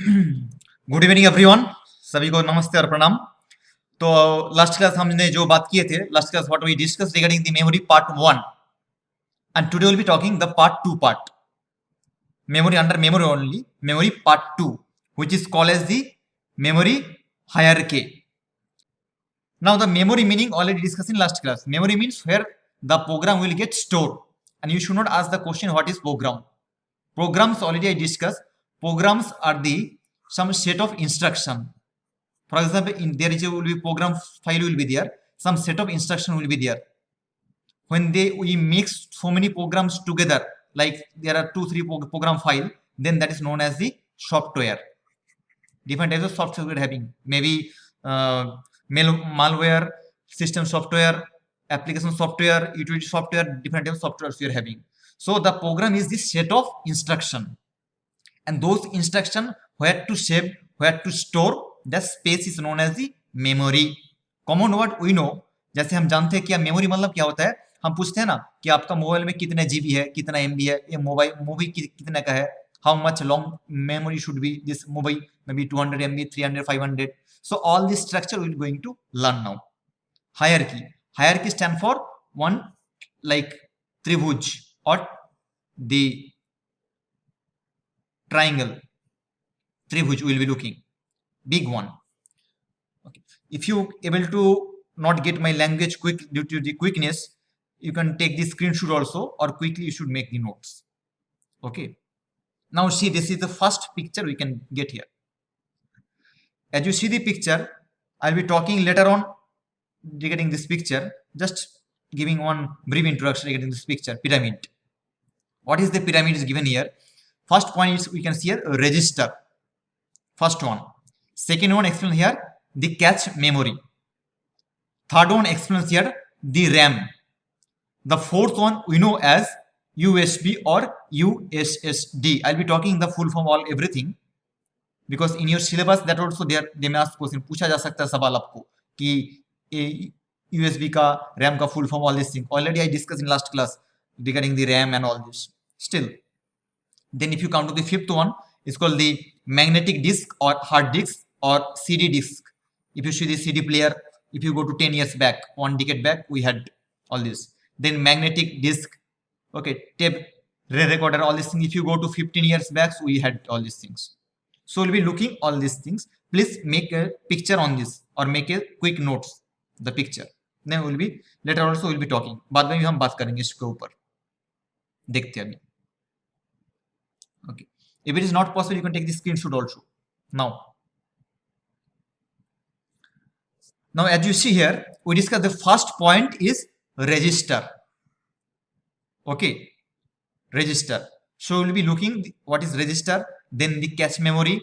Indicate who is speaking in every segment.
Speaker 1: Good evening everyone. सभी को नमस्ते और प्रणाम। तो लास्ट क्लास हमने जो बात किए थे, last class what we discuss regarding the memory part 1, and today will be talking the part 2 part memory under memory only, memory part 2, which is called as the memory hierarchy. Now the memory meaning already discussed in last class. Memory means where the program will get stored, and you should not ask the question what is program. Programs already I discussed. Programs are the some set of instruction. For example, in there is a will be program file will be there, some set of instruction will be there. When we mix so many programs together, like there are 2 3 program file, then that is known as the software. Different types of software we're having, maybe malware, system software, application software, utility software, different types of softwares we are having. So the program is this set of instruction, and those instruction where to save, where to store, the space is known as the memory. Common word we know, जैसे हम जानते हैं कि memory मतलब क्या होता है। हम पूछते हैं ना कि आपका मोबाइल में कितने जीबी है, कितना एमबी है, ये मोबाइल मूवी कितने का है, how much long memory should be this movie, may be 200 MB, 300, 500. So all this structure we are going to learn now. Hierarchy. Hierarchy stand for one like tribhuj or the triangle. Tribhuj we will be looking. Big one. Okay. If you able to not get my language quick due to the quickness, you can take the screenshot also, or quickly you should make the notes. Okay. Now see, this is the first picture we can get here. As you see the picture, I'll be talking later on regarding this picture. Just giving one brief introduction regarding this picture. Pyramid. What is the pyramid is given here? First point is we can see here a register. First one. Second one explains here the cache memory. Third one explains here the RAM. The fourth one we know as USB or USSD. I'll be talking the full form all everything, because in your syllabus that also there they may ask question, पूछा जा सकता है सवाल आपको कि USB का RAM का full form all this thing. Already I discussed in last class regarding the RAM and all this. Still, then if you come to the fifth one, it's called the magnetic disk or hard disk or CD disk. If you see the CD player, if you go to 10 years back, 1 decade back, we had all this. Then magnetic disk, okay, tape recorder, all these things. If you go to 15 years back, so we had all these things. So we'll be looking all these things. Please make a picture on this or make a quick notes the picture. Then we'll be later also we'll be talking. बाद में भी हम बात करेंगे इसके ऊपर, देखते हैं अभी. Okay. If it is not possible, you can take the screenshot also. Now as you see here, we discuss the first point is register. Okay, register. So we'll be looking what is register, then the cache memory,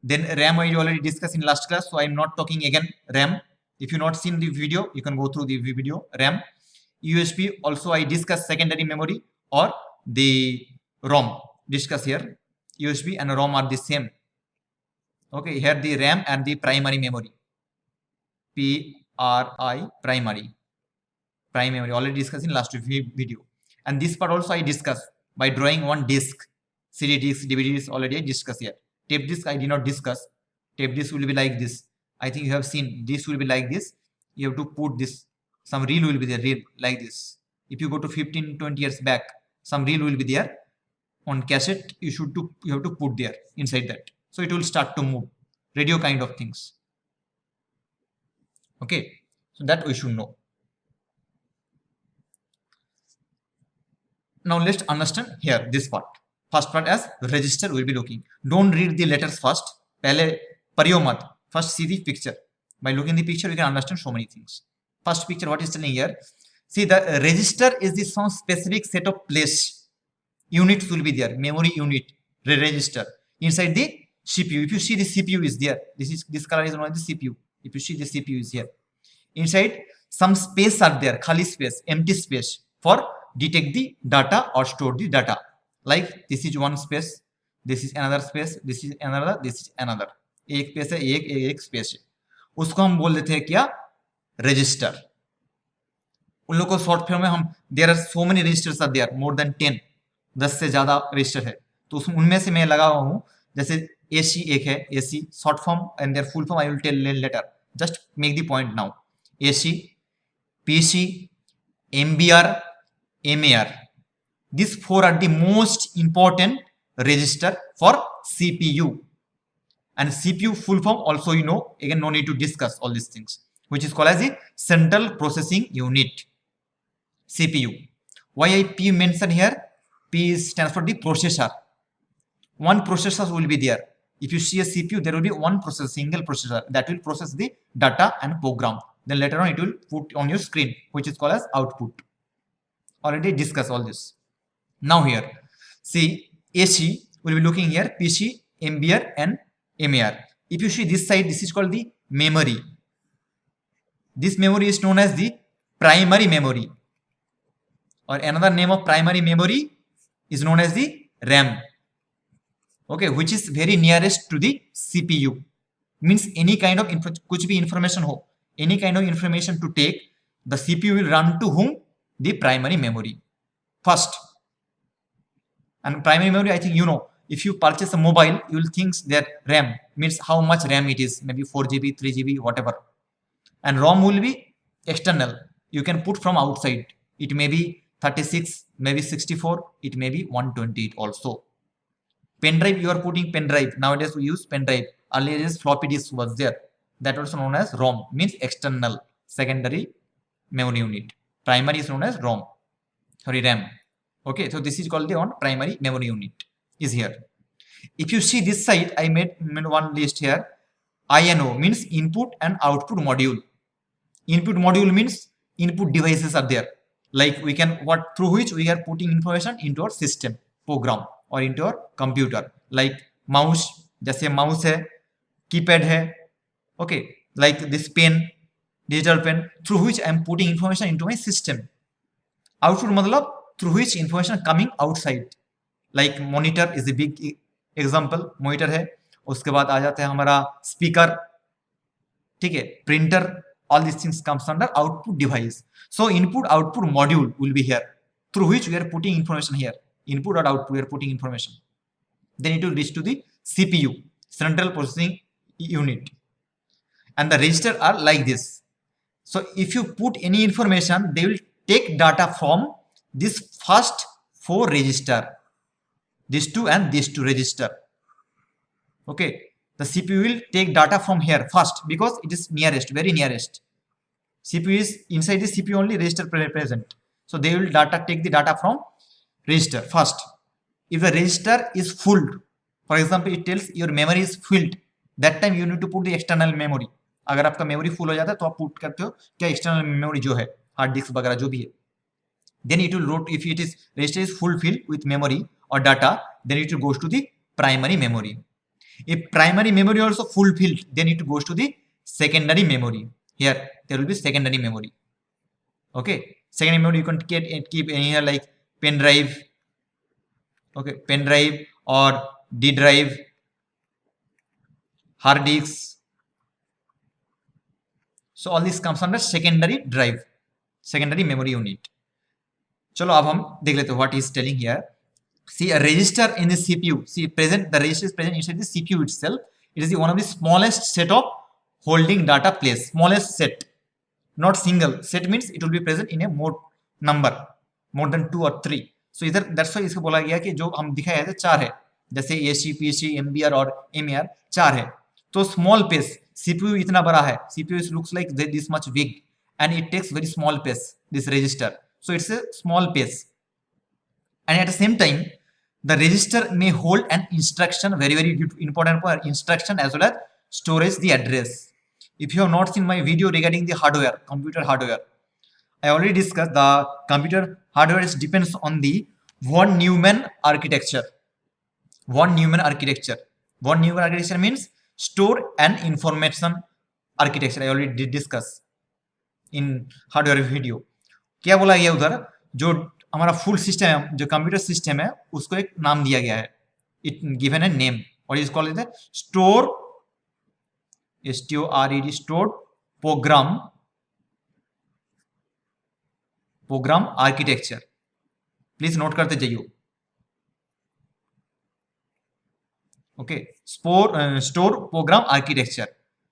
Speaker 1: then RAM I already discussed in last class, so I'm not talking again RAM. If you not seen the video, you can go through the video. RAM, USB also I discussed secondary memory or the ROM. Discuss here. USB and ROM are the same. Okay, here the RAM and the primary memory. primary memory already discussed in last video. And this part also I discussed by drawing one disk. CD disk, DVD disk already I discussed here. Tape disk I did not discuss. Tape disk will be like this. I think you have seen this will be like this. You have to put this, some reel will be there, reel like this. If you go to 15-20 years back, some reel will be there on cassette. You have to put there inside that, so it will start to move, radio kind of things. Okay, so that we should know. Now let's understand here this part. First part as register we'll be looking. Don't read the letters first. पहले पढ़ियो मत. First see the picture. By looking the picture, we can understand so many things. First picture, what is telling here? See, the register is the some specific set of place. Units will be there. Memory unit, register inside the CPU. If you see the CPU is there. This color is known as the CPU. If you see the CPU is here. Inside some space are there. Khali space, empty space for detect the data or store the data. Like this is one space, this is another space, this is another, this is another. एक space है, एक space है, उसको हम बोल देते हैं क्या? रजिस्टर. उन लोगों को शॉर्ट फॉर्म में हम there are so many registers are there, more than 10, 10 से ज्यादा रजिस्टर है. तो उनमें से मैं लगा हुआ हूँ, जैसे AC एक है, AC short form and their full form I will tell later. Just make the point now. AC, PC, MBR, MAR. These four are the most important register for CPU. And CPU full form also you know, again no need to discuss all these things, which is called as the Central Processing Unit, CPU. Why I P mention here? P stands for the processor. One processor will be there. If you see a CPU, there will be one processor, single processor that will process the data and program. Then later on it will put on your screen, which is called as output. Already discussed all this. Now here, see AC will be looking here, PC, MBR and MAR. If you see this side, this is called the memory. This memory is known as the primary memory, or another name of primary memory is known as the RAM. Okay, which is very nearest to the CPU. Means any kind of कुछ भी information हो, any kind of information to take, the CPU will run to whom? The primary memory first. And primary memory, I think you know, if you purchase a mobile, you will think that RAM means how much RAM it is, maybe 4 GB, 3 GB, whatever. And ROM will be external. You can put from outside. It may be 36, maybe 64, it may be 128 also. Pen drive, you are putting pen drive. Nowadays we use pen drive. Earlier floppy disk was there. That also known as ROM, means external, secondary memory unit. Primary is known as ROM, sorry RAM. Okay, so this is called the one primary memory unit is here. If you see this side, I made one list here. INO means input and output module. Input module means input devices are there, like we can what through which we are putting information into our system program or into our computer, like mouse, जैसे mouse है, keypad है, okay, like this pen, digital pen, through which I am putting information into my system. Output मतलब through which information coming outside, like monitor is a big example. monitor है, उसके बाद आ जाता है हमारा speaker, ठीक है, printer, all these things comes under output device. So input output module will be here, through which we are putting information here. Input or output we are putting information. Then it will reach to the CPU, Central Processing Unit. And the register are like this. So if you put any information, they will take data from this first 4 register, these two and these 2 register. Okay, the CPU will take data from here first because it is nearest, very nearest. CPU is inside the CPU only register present. So they will take the data from register first. If the register is full, for example, it tells your memory is filled, that time you need to put the external memory. अगर आपका memory full हो जाता है तो आप put करते हो क्या एक्सटर्नल मेमोरी जो है हार्ड डिस्क वगैरह जो भी है. Then it will load, if it is register is fulfilled with memory or data, then it goes to the primary memory. If primary memory also fulfilled, then it goes to the secondary memory. Here there will be secondary memory. Okay, secondary memory you can keep any here like pen drive. Okay, pen drive or D drive, hard disks. So all this comes under secondary drive, secondary memory unit. चलो अब हम देख लेते हैं what he is telling here. See a register in the CPU. See present, the register is present inside the CPU itself. It is one of the smallest set of holding data place. Smallest set, not single. Set means it will be present in a more number, more than 2 or 3. So इधर that's why इसको बोला गया कि जो हम दिखाया है 4 है, जैसे AC, PC, MBR और MAR 4 है. तो small space, CPU इतना बड़ा है, CPU looks like this much big and it takes very small space, this register. So it's a small space, and at the same time the register may hold an instruction, very important for instruction as well as storage the address. If you have not seen my video regarding the hardware, computer hardware, I already discussed the computer hardware is depends on the von Neumann architecture. Von Neumann architecture. Von Neumann architecture means store and information architecture. I already did discuss in hardware video. क्या बोला गया उधर, जो हमारा full system है, जो computer system है, उसको एक नाम दिया गया है. इट गिवन ए नेम और is called store, STORED, stored program architecture. Please note करते जाइए. Okay, store program architecture.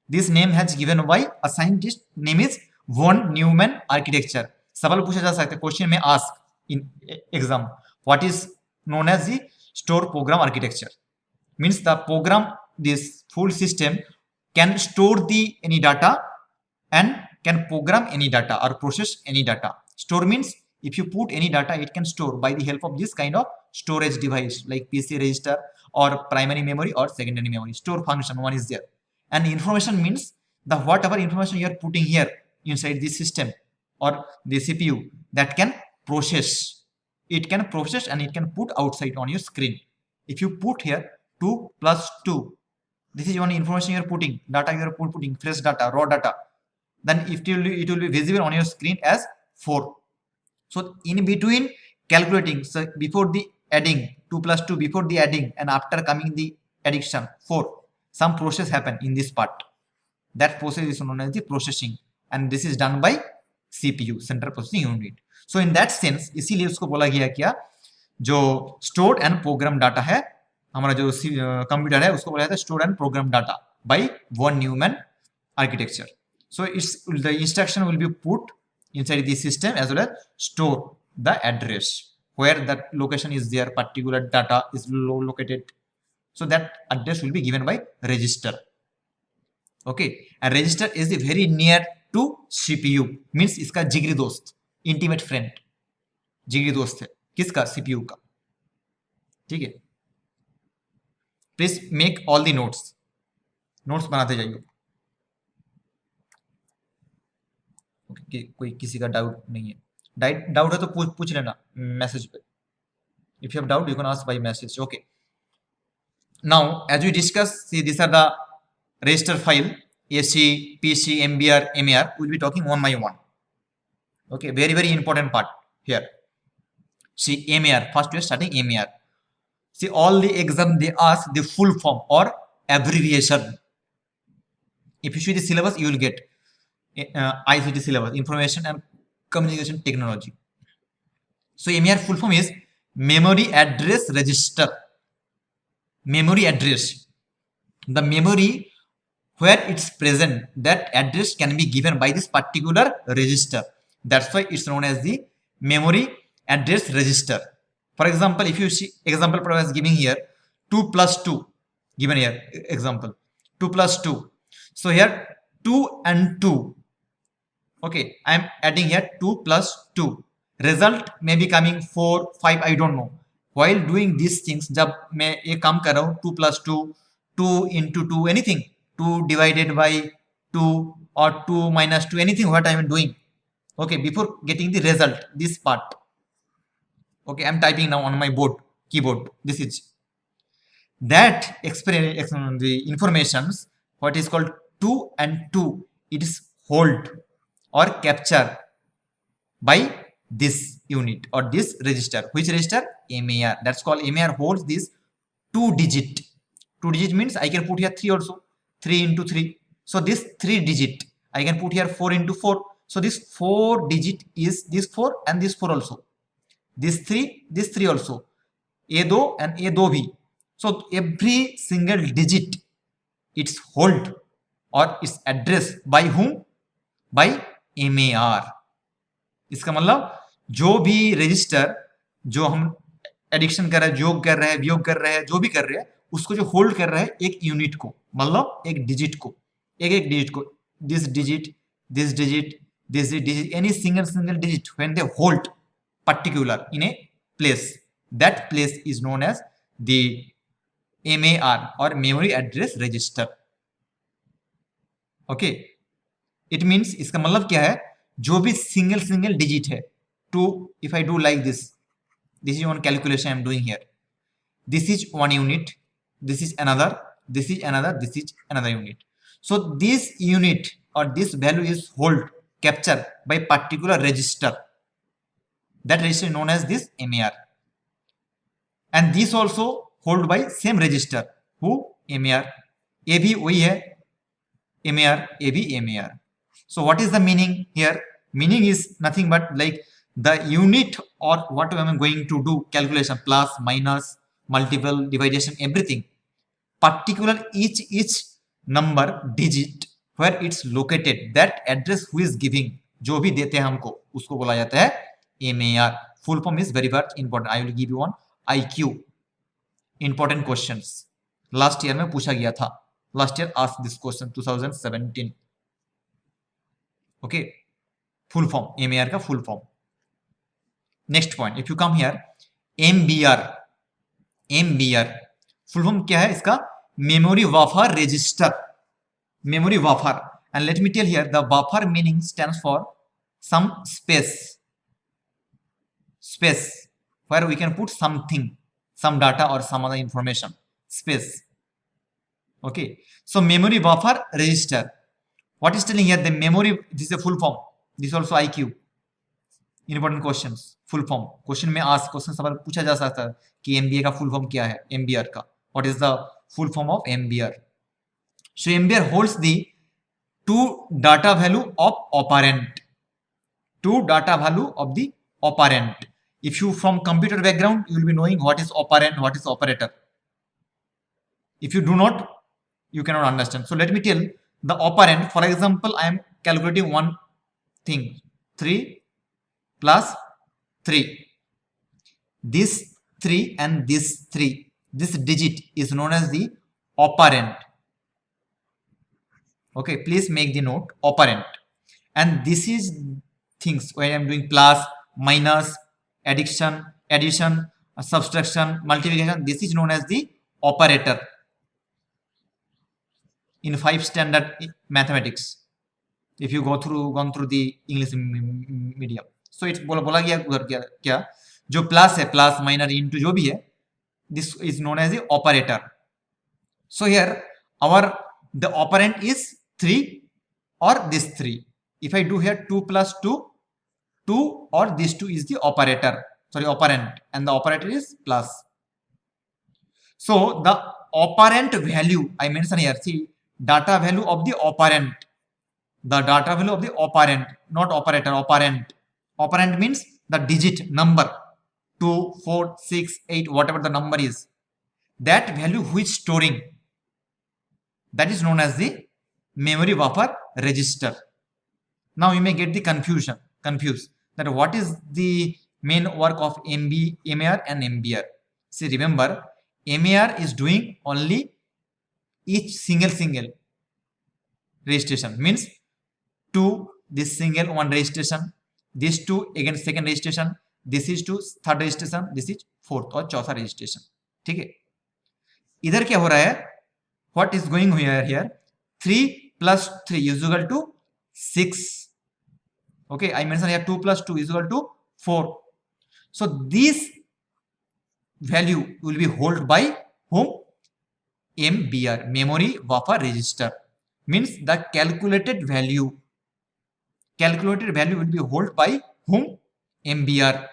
Speaker 1: This name has given by a scientist name is von Neumann architecture. सवाल पूछा जा सकता है, क्वेश्चन में ask in exam, what is known as the store program architecture. Means the program, this full system can store the any data and can program any data or process any data. Store means if you put any data, it can store by the help of this kind of storage device like PC register or primary memory or secondary memory. Store function one is there. And information means the whatever information you are putting here inside the system or the CPU, that can process. It can process and it can put outside on your screen. If you put here 2 plus 2, this is one information you are putting, data you are putting, fresh data, raw data, then it will be visible on your screen as 4. So in between calculating, so before the adding 2 plus 2, before the adding and after coming the addition 4, some process happen in this part. That process is known as the processing, and this is done by CPU, central processing unit. So in that sense, इसीलिए उसको बोला गया क्या, जो stored and program data है, हमारा जो computer है उसको बोला जाता है store and program data by von Neumann architecture. So it's the instruction will be put inside the system as well as store the address where that location is there, particular data is located. So that address will be given by register. Okay, and register is very near to CPU, means इसका जिगरी दोस्त, intimate friend, जिगरी दोस्त है किसका, CPU का. ठीक है, please make all the notes बनाते जाइए. okay, कोई किसी का डाउट नहीं है, डाउट है तो पूछ लेना मैसेज पे. If you have doubt you can ask by message. Okay, now as we discuss, see this are the register file AC, PC, MBR, MAR. we'll be talking one by one. Okay, very important part here. See MAR, first we are starting MAR. See, all the exam they ask the full form or abbreviation. If you see the syllabus, you will get ICT syllabus, Information and Communication Technology. So MAR full form is Memory Address Register. Memory address, the memory where it's present, that address can be given by this particular register. That's why it's known as the memory address register. For example, if you see example I was giving here 2 plus 2, given here example 2 plus 2. So here 2 and 2. Okay, I am adding here 2 plus 2. Result may be coming 4, 5, I don't know. While doing these things, जब मैं ये काम कर रहा हूँ 2 plus 2, 2 into 2, anything, 2 divided by 2 or 2 minus 2, anything what I am doing. Okay, before getting the result, this part. Okay, I'm typing now on my keyboard. This is that experience, the informations, what is called 2 and 2, it is hold or capture by this unit or this register. Which register? MAR. That's called MAR holds this 2 digit. 2 digit means I can put here 3 also. 3 into 3. So this 3 digit I can put here 4 into 4. So this 4 digit is this 4 and this 4 also. This 3 also. A2 and A2 bhi. So every single digit it's hold or its address by whom? By MAR. इसका मतलब जो भी register जो हम addiction कर रहे हैं, योग कर रहे हैं, वियोग कर रहे हैं, जो भी कर रहे हैं, उसको जो होल्ड कर रहा है एक यूनिट को, मतलब एक डिजिट को, एक डिजिट को, this digit, this digit, this digit, any single digit when they hold particular in a place, that place is known as the MAR or memory address register. Okay, it means इसका मतलब क्या है, जो भी single digit है, to if I do like this is one calculation I am doing here, this is one unit, this is another, this is another, this is another unit. So this unit or this value is hold, captured by particular register. That register is known as this MAR, and this also hold by same register. Who? MAR. A भी वही है MAR, A भी MAR. So what is the meaning here? Meaning is nothing but like the unit or what I am going to do calculation, plus, minus, multiple, division, everything. particular each number digit where it's located, that address who is giving, जो भी देते हैं हमको उसको बोला जाता है MAR. Full form is very very important. I will give you one IQ important questions. Last year में पूछा गया था. Last year asked this question 2017. Okay, full form MAR का full form. Next point, if you come here, MBR full form क्या है इसका? Memory buffer register. Memory buffer, and let me tell here, the buffer meaning stands for some space where we can put something, some data or some other information, space. Okay, so memory buffer register. What is telling here? The memory, this is a full form. This is also IQ. Important questions. Full form. Question में ask question सवाल पूछा जा सकता है कि MBA का full form क्या है? MBR का. What is the full form of MBR? So MBR holds the two data value of operand. Two data value of the operand. If you from computer background, you will be knowing what is operand, what is operator. If you do not, you cannot understand. So let me tell the operand. For example, I am calculating one thing, 3 plus 3. This 3 and this 3, this digit is known as the operand. Okay, please make the note, operand. And this is things when I am doing plus, minus, addition, subtraction, multiplication. This is known as the operator in 5 standard mathematics. If you gone through the English medium. So it's बोला गया उधर क्या जो plus है, plus minus into जो भी है, this is known as the operator. So here the operand is 3 or this 3. If I do here 2 plus 2 or this 2 is the operator, sorry, operand, and the operator is plus. So the operand value I mentioned here, see, data value of the operand, the data value of the operand, not operator, operand. Operand means the digit number 2, 4, 6, 8, whatever the number is, that value which storing, that is known as the memory buffer register. Now you may get the confused that what is the main work of MAR and MBR. See, remember, MAR is doing only each single registration, means 2 this single one registration, this 2 again second registration, this is 2 third registration, this is fourth और चौथा registration. ठीक है, इधर क्या हो रहा है? What is going here? 3 plus 3 is equal to 6. Okay, I mentioned here 2 plus 2 is equal to 4. So this value will be held by whom? MBR, memory buffer register. Means the calculated value will be held by whom? MBR.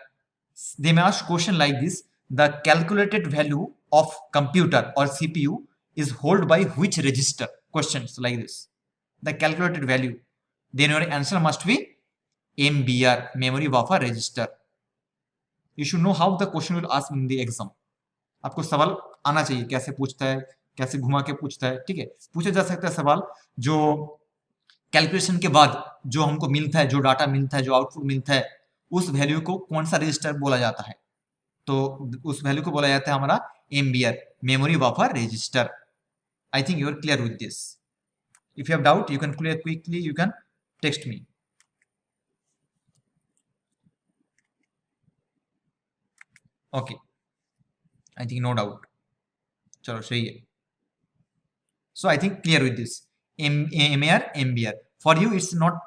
Speaker 1: They may ask question like this: the calculated value of computer or CPU is held by which register? Questions like this. The calculated value. Then your answer must be MBR, memory buffer register. You should know how the question will ask in the exam. आपको सवाल आना चाहिए, कैसे पूछता है, कैसे घुमा के पूछता है. ठीक है, पूछा जा सकता है सवाल जो कैलकुलेशन के बाद जो हमको मिलता है, जो डाटा मिलता है, जो आउटपुट मिलता है, उस वैल्यू को कौन सा रजिस्टर बोला जाता है? तो उस वैल्यू को बोला जाता है हमारा MBR, memory buffer register. I think you are clear with this. If you have doubt, you can clear quickly. You can text me. Okay. I think no doubt. चलो सही है. So I think clear with this. MAR, MBR. For you, it's not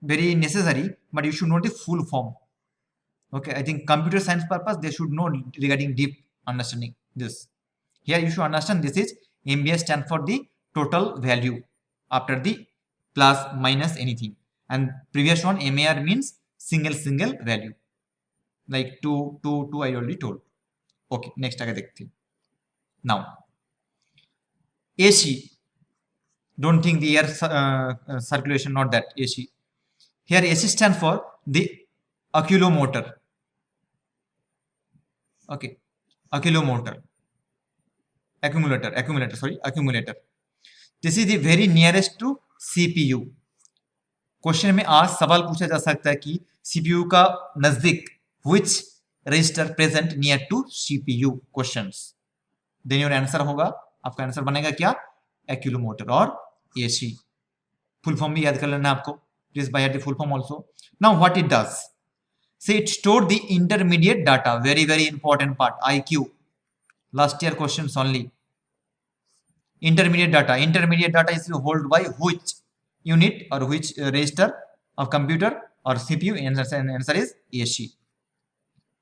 Speaker 1: very necessary, but you should know the full form. Okay. I think computer science purpose, they should know regarding deep understanding this. Here you should understand this is MBR stand for the total value after the plus minus anything, and previous one MAR means single value, like 2 I already told. Okay, next आगे देखते हैं. Now AC, don't think the air circulation, not that AC. Here AC stand for the oculomotor. Okay, oculomotor. accumulator. This is the very nearest to CPU. Question में आज सवाल पूछा जा सकता है कि सीपीयू का नजदीक which register present near to CPU questions, then your answer होगा, आपका आंसर बनेगा क्या, एक्यूलोमोटर और एसी। फुल फॉर्म भी याद कर लेना आपको, please by the full form also. Now what it does, say it store the intermediate data, very important part, IQ last year questions only. Intermediate data is held by which unit or which register of computer or CPU? Answer is AC.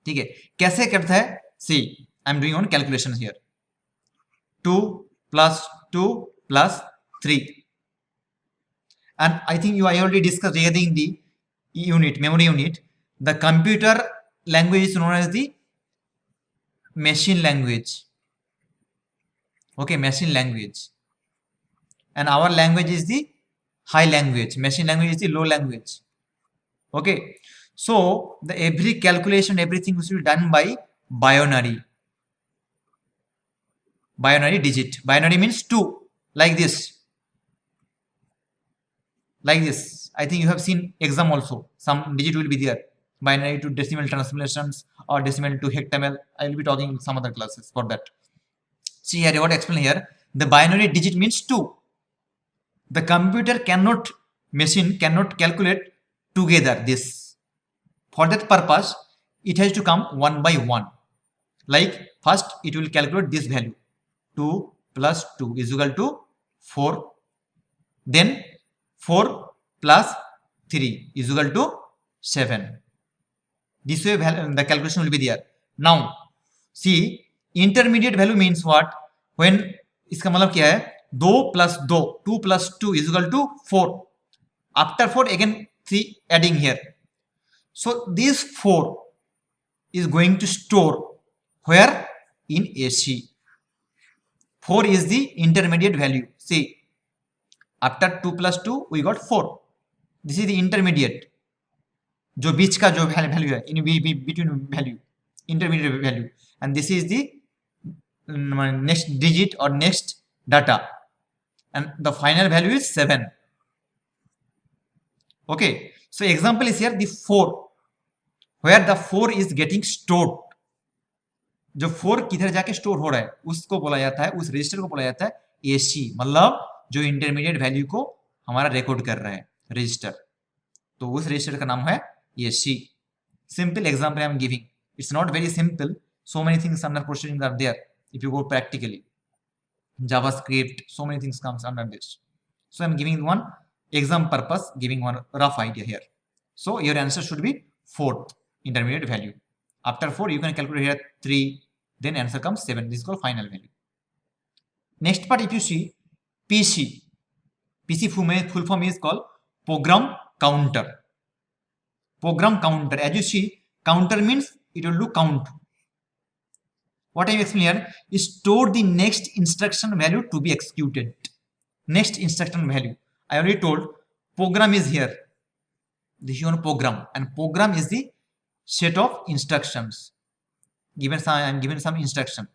Speaker 1: ठीक है, कैसे करता है, see I am doing on calculation here, 2 plus 2 plus 3, and I think I already discussed regarding the unit, memory unit. The computer language is known as the machine language. Okay, machine language, and our language is the high language. Machine language is the low language. Okay, so the every calculation, everything is done by binary digit. Binary means 2, like this. I think you have seen exam also, some digit will be there, binary to decimal transformations or decimal to hectamal. I will be talking in some other classes for that. See here, what I explain here, the binary digit means 2. The computer machine cannot calculate together this. For that purpose, it has to come one by one. Like first, it will calculate this value, 2 plus 2 is equal to 4. Then 4 plus 3 is equal to 7. This way the calculation will be there. Now, see, intermediate value means what? When इसका मतलब क्या है, 2 plus 2, 2 plus 2 is equal to 4. After 4 again 3 adding here. So this 4 is going to store where? In AC. 4 is the intermediate value. See, after 2 plus 2 we got 4. This is the intermediate, जो बीच का जो value है, in between value, intermediate value, and this is the next digit or next data, and the final value is 7. Okay, so example is here the 4, where the 4 is getting stored. जो 4 किधर जाके store हो रहा है उसको बोला जाता है, उस रजिस्टर को बोला जाता है AC, मतलब जो इंटरमीडिएट वैल्यू को हमारा रिकॉर्ड कर रहा है रजिस्टर, तो उस रजिस्टर का नाम है AC. Simple example I am giving. It's not very simple. So many things under processing are there. If you go practically, JavaScript, so many things comes under this. So I am giving one exam purpose, giving one rough idea here. So your answer should be 4th intermediate value. After 4 you can calculate here 3, then answer comes 7. This is called final value. Next part, if you see PC full form is called program counter. Program counter, as you see, counter means it will do count. What I am explaining here is store the next instruction value to be executed. Next instruction value, I already told, program is here. This is your program, and program is the set of instructions. I am given some instruction.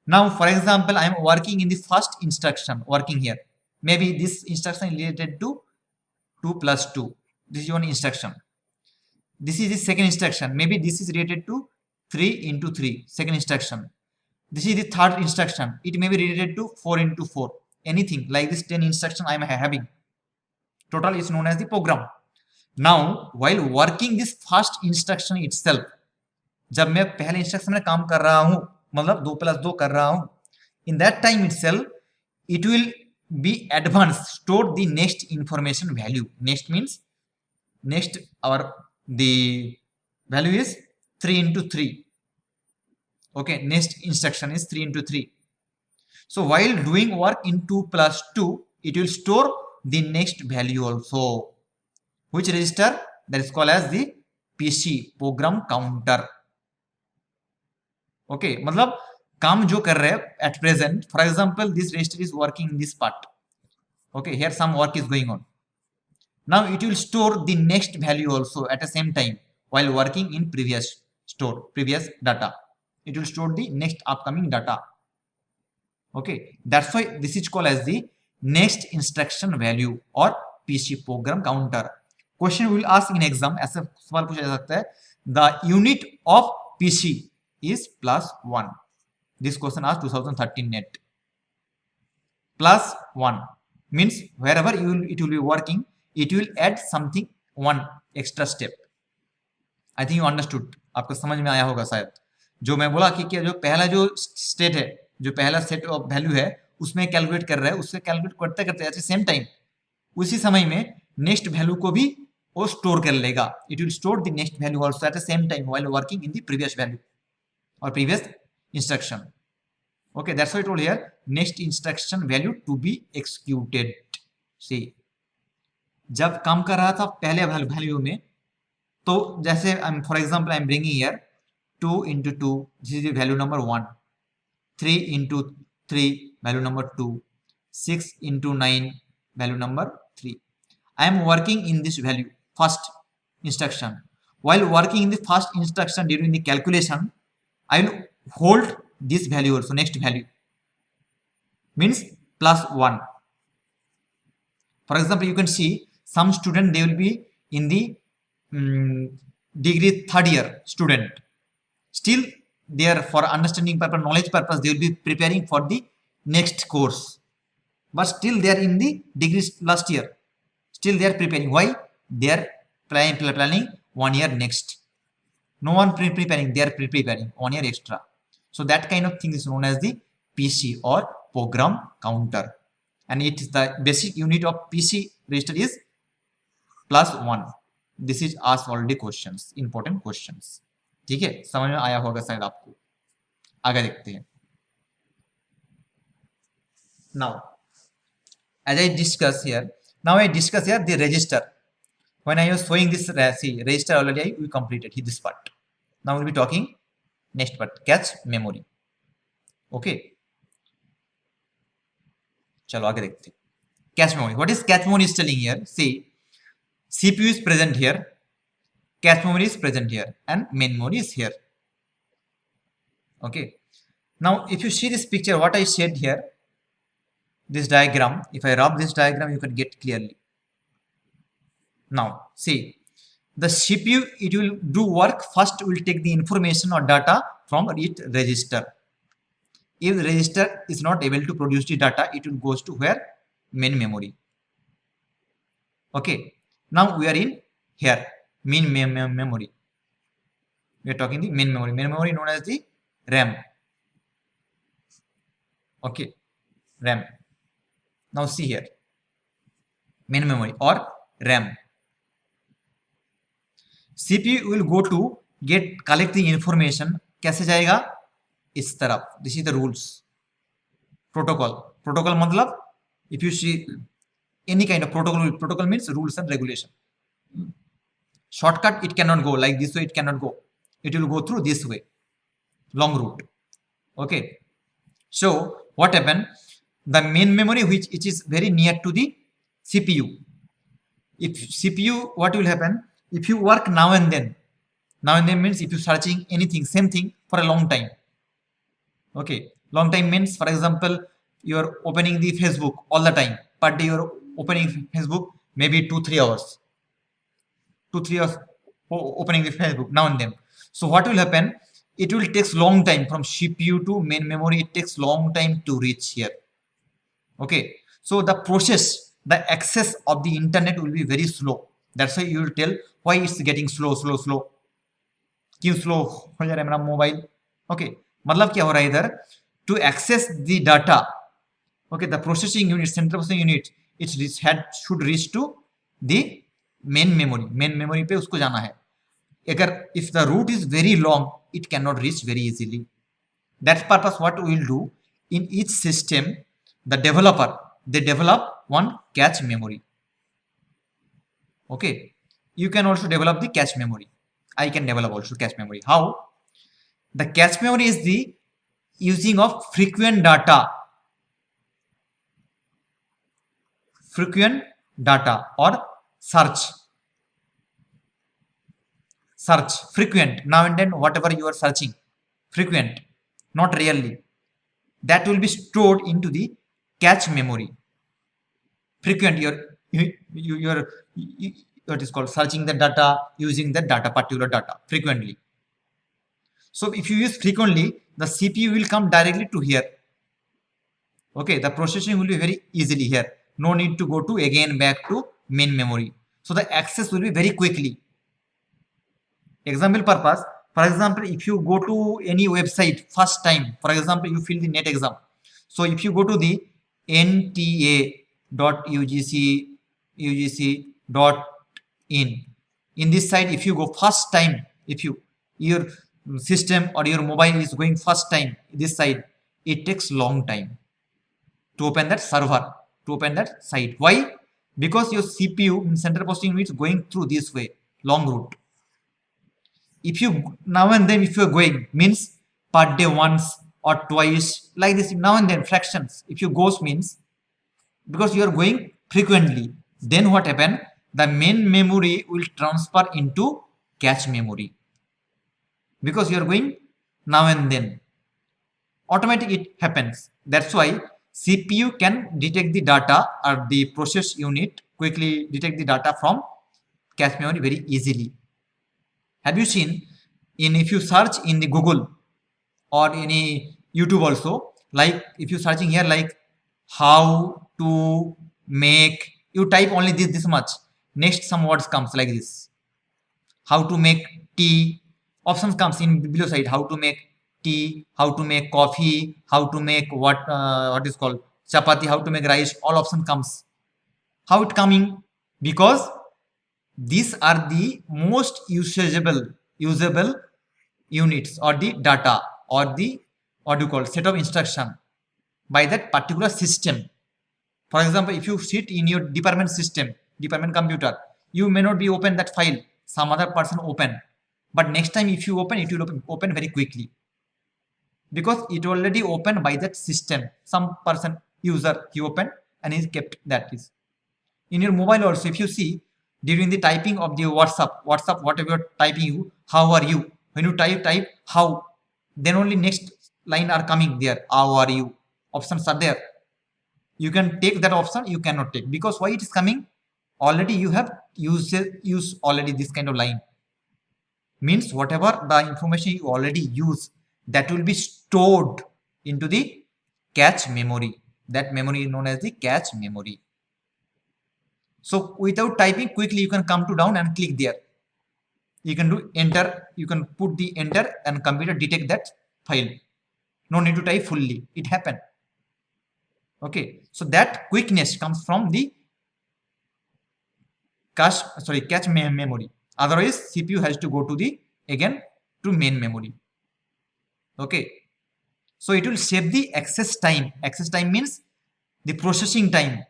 Speaker 1: Now, for example, I am working in the first instruction, working here. Maybe this instruction is related to 2 plus 2. This is one instruction. This is the second instruction. Maybe this is related to 3 into 3, second instruction. This is the third instruction. It may be related to 4 into 4. Anything like this 10 instruction I am having. Total is known as the program. Now, while working this first instruction itself, जब मैं पहले instruction में काम कर रहा हूं, मतलब 2 plus 2 कर रहा हूं, in that time itself, it will be advanced, store the next information value. Next means next the value is 3 into 3. Okay, next instruction is 3 into 3. So while doing work in 2 plus 2, it will store the next value also. Which register? That is called as the PC, program counter. Okay, मतलब काम जो कर रहे हैं at present, for example, this register is working in this part. Okay, here some work is going on. Now it will store the next value also at the same time while working in previous data. It will store the next upcoming data. Okay, that's why this is called as the next instruction value or PC program counter. Question will ask in exam, ऐसा सवाल पूछा जा सकता है, the unit of PC is +1. This question asked 2013 net. +1 means wherever it will be working, it will add something one extra step. I think you understood. आपको समझ में आया होगा शायद. जो मैं बोला कि क्या जो पहला जो स्टेट है, जो पहला सेट ऑफ वैल्यू है, उसमें कैलकुलेट कर रहा है, उससे कैलकुलेट करते करते एट द सेम टाइम उसी समय में नेक्स्ट वैल्यू को भी वो स्टोर कर लेगा. It will store the next value also at the same time while working in the previous value और previous instruction. Okay, that's why I told here next instruction value to be executed. See, जब काम कर रहा था पहले value में, तो जैसे for example I am bringing here 2 into 2, this is the value number 1. 3 into 3, value number 2. 6 into 9, value number 3. I am working in this value, first instruction. While working in the first instruction during the calculation, I will hold this value also, next value means +1. For example, you can see some student, they will be in the degree 3rd year student, still they are for understanding purpose, knowledge purpose, they will be preparing for the next course, but still they are in the degree last year, still they are preparing. Why? They are planning 1 year next. No one preparing, they are preparing 1 year extra. So that kind of thing is known as the PC or program counter, and it is the basic unit of PC register is +1. This is asked already questions, important questions. ठीक है, समझ में आया होगा शायद आपको. आगे देखते हैं. Now, as I discuss here, the register. When I was showing this register already, we completed this part. Now we'll be talking next part, cache memory. Okay, चलो आगे देखते हैं. Cache memory. What is cache memory is telling here? See, CPU is present here, cache memory is present here, and main memory is here. Okay. Now, if you see this picture, what I said here, this diagram, if I rub this diagram, you can get clearly. Now, see, the CPU, it will do work. First, will take the information or data from its register. If the register is not able to produce the data, it will goes to where? Main memory. Okay. Now we are in here, main memory. We are talking the main memory. Main memory known as the RAM. Okay, RAM. Now see here, main memory or RAM. CPU will go to collect the information. कैसे जाएगा? इस तरफ. This is the rules. Protocol मतलब, if you see any kind of protocol means rules and regulation. Shortcut, it cannot go like this way, it cannot go. It will go through this way, long route. Okay. So what happened? The main memory, which it is very near to the CPU. If CPU, what will happen? If you work now and then means if you searching anything, same thing for a long time. Okay, long time means, for example, you are opening the Facebook all the time. Per day you are opening Facebook maybe 2-3 hours. 2-3 hours opening the Facebook now and then. So what will happen? It will takes long time from CPU to main memory. It takes long time to reach here. Okay, so the process, the access of the internet will be very slow. That's why you will tell why it's getting slow. क्यों slow हो जा रहा है मेरा mobile? Okay, मतलब क्या हो रहा है इधर? To access the data, okay, the processing unit, central processing unit, it should reach to the main memory. Main memory पे उसको जाना है. अगर if the route is very long, it cannot reach very easily. That purpose, what we will do in each system, the developer, they develop one cache memory. Okay, you can also develop the cache memory. I can develop also cache memory. How? The cache memory is the using of frequent data or search frequent, now and then whatever you are searching, frequent, not rarely. that will be stored into the cache memory. Frequent you're what is called searching the data, using the data, particular data frequently. So if you use frequently, the CPU will come directly to here. Okay, the processing will be very easily here. No need to go to again back to main memory. So the access will be very quickly. Example purpose, for example, if you go to any website first time, for example, you fill the NET exam. So if you go to the nta.ugc.in, in this site, if you go first time, if your system or your mobile is going first time this side, it takes long time to open that server, to open that site. Why? Because your CPU in central processing unit is going through this way, long route. If you now and then, if you are going, means per day once or twice, like this, now and then fractions, if you goes, means because you are going frequently, then what happen, the main memory will transfer into cache memory, because you are going now and then, automatic it happens. That's why CPU can detect the data, or the process unit quickly detect the data from cache memory very easily. Have you seen, in if you search in the Google or any YouTube also, like if you searching here like how to make, you type only this much, next some words comes like this, how to make tea, options comes in below side, how to make tea, how to make coffee, how to make what is called chapati, how to make rice, all option comes. How it coming? Because these are the most usable units, or the data, or the what do you call set of instruction by that particular system. For example, if you sit in your department system, department computer, you may not be open that file, some other person open, but next time if you open, it will open very quickly, because it already opened by that system, some person user he opened and he kept that. Is in your mobile also, if you see, during the typing of the whatsapp whatever you're typing, you how are you, when you type how, then only next line are coming there, how are you, options are there. You can take that option, you cannot take, because why it is coming, already you have used already this kind of line, means whatever the information you already use, that will be stored into the cache memory. That memory is known as the cache memory. So without typing, quickly you can come to down and click there. You can do enter, you can put the enter and computer detect that file. No need to type fully, it happened. Okay, so that quickness comes from the cache memory. Otherwise, CPU has to go to the again to main memory. Okay, so it will save the access time. Access time means the processing time.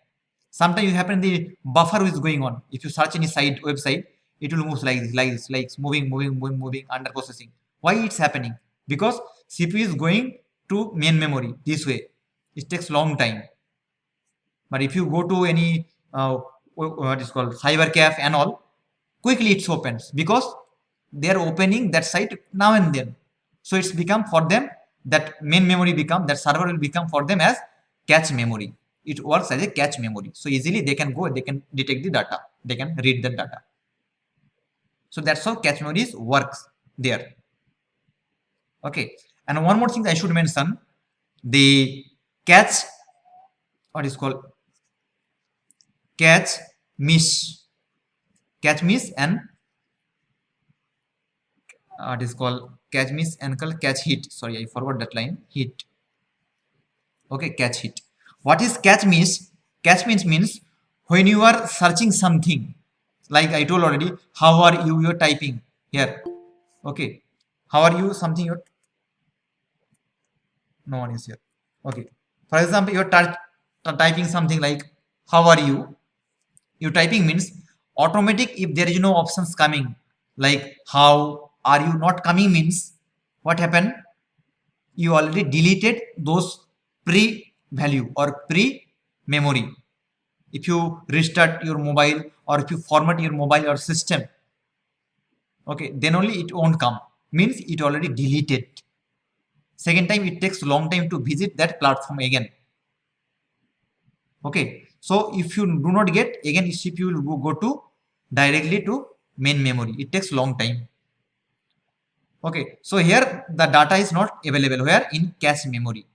Speaker 1: Sometimes you happen the buffer is going on. If you search any site website, it will move like this, like moving under processing. Why it's happening? Because CPU is going to main memory this way. It takes long time. But if you go to any what is called cyber cafe and all, quickly it opens, because they are opening that site now and then. So it's become for them, that main memory become, that server will become for them as cache memory. It works as a cache memory, so easily they can go, they can detect the data, they can read the data. So that's how cache memories works there. Okay, and one more thing I should mention, the cache, what is called cache miss and it is called cache miss and called cache hit. Sorry, I forgot that line, hit. Okay, cache hit. What is cache miss? Cache miss means when you are searching something, like I told already, how are you, you're typing here. Okay, how are you, something you're, no one is here. Okay, for example, you're typing something like how are you, you typing means automatic, if there is no options coming, like how are you not coming, means what happened, you already deleted those pre value or pre memory. If you restart your mobile, or if you format your mobile or system, okay, then only it won't come, means it already deleted. Second time it takes long time to visit that platform again. Okay, so if you do not get, again CPU will go to directly to main memory. It takes long time. Okay, so here the data is not available, where in cache memory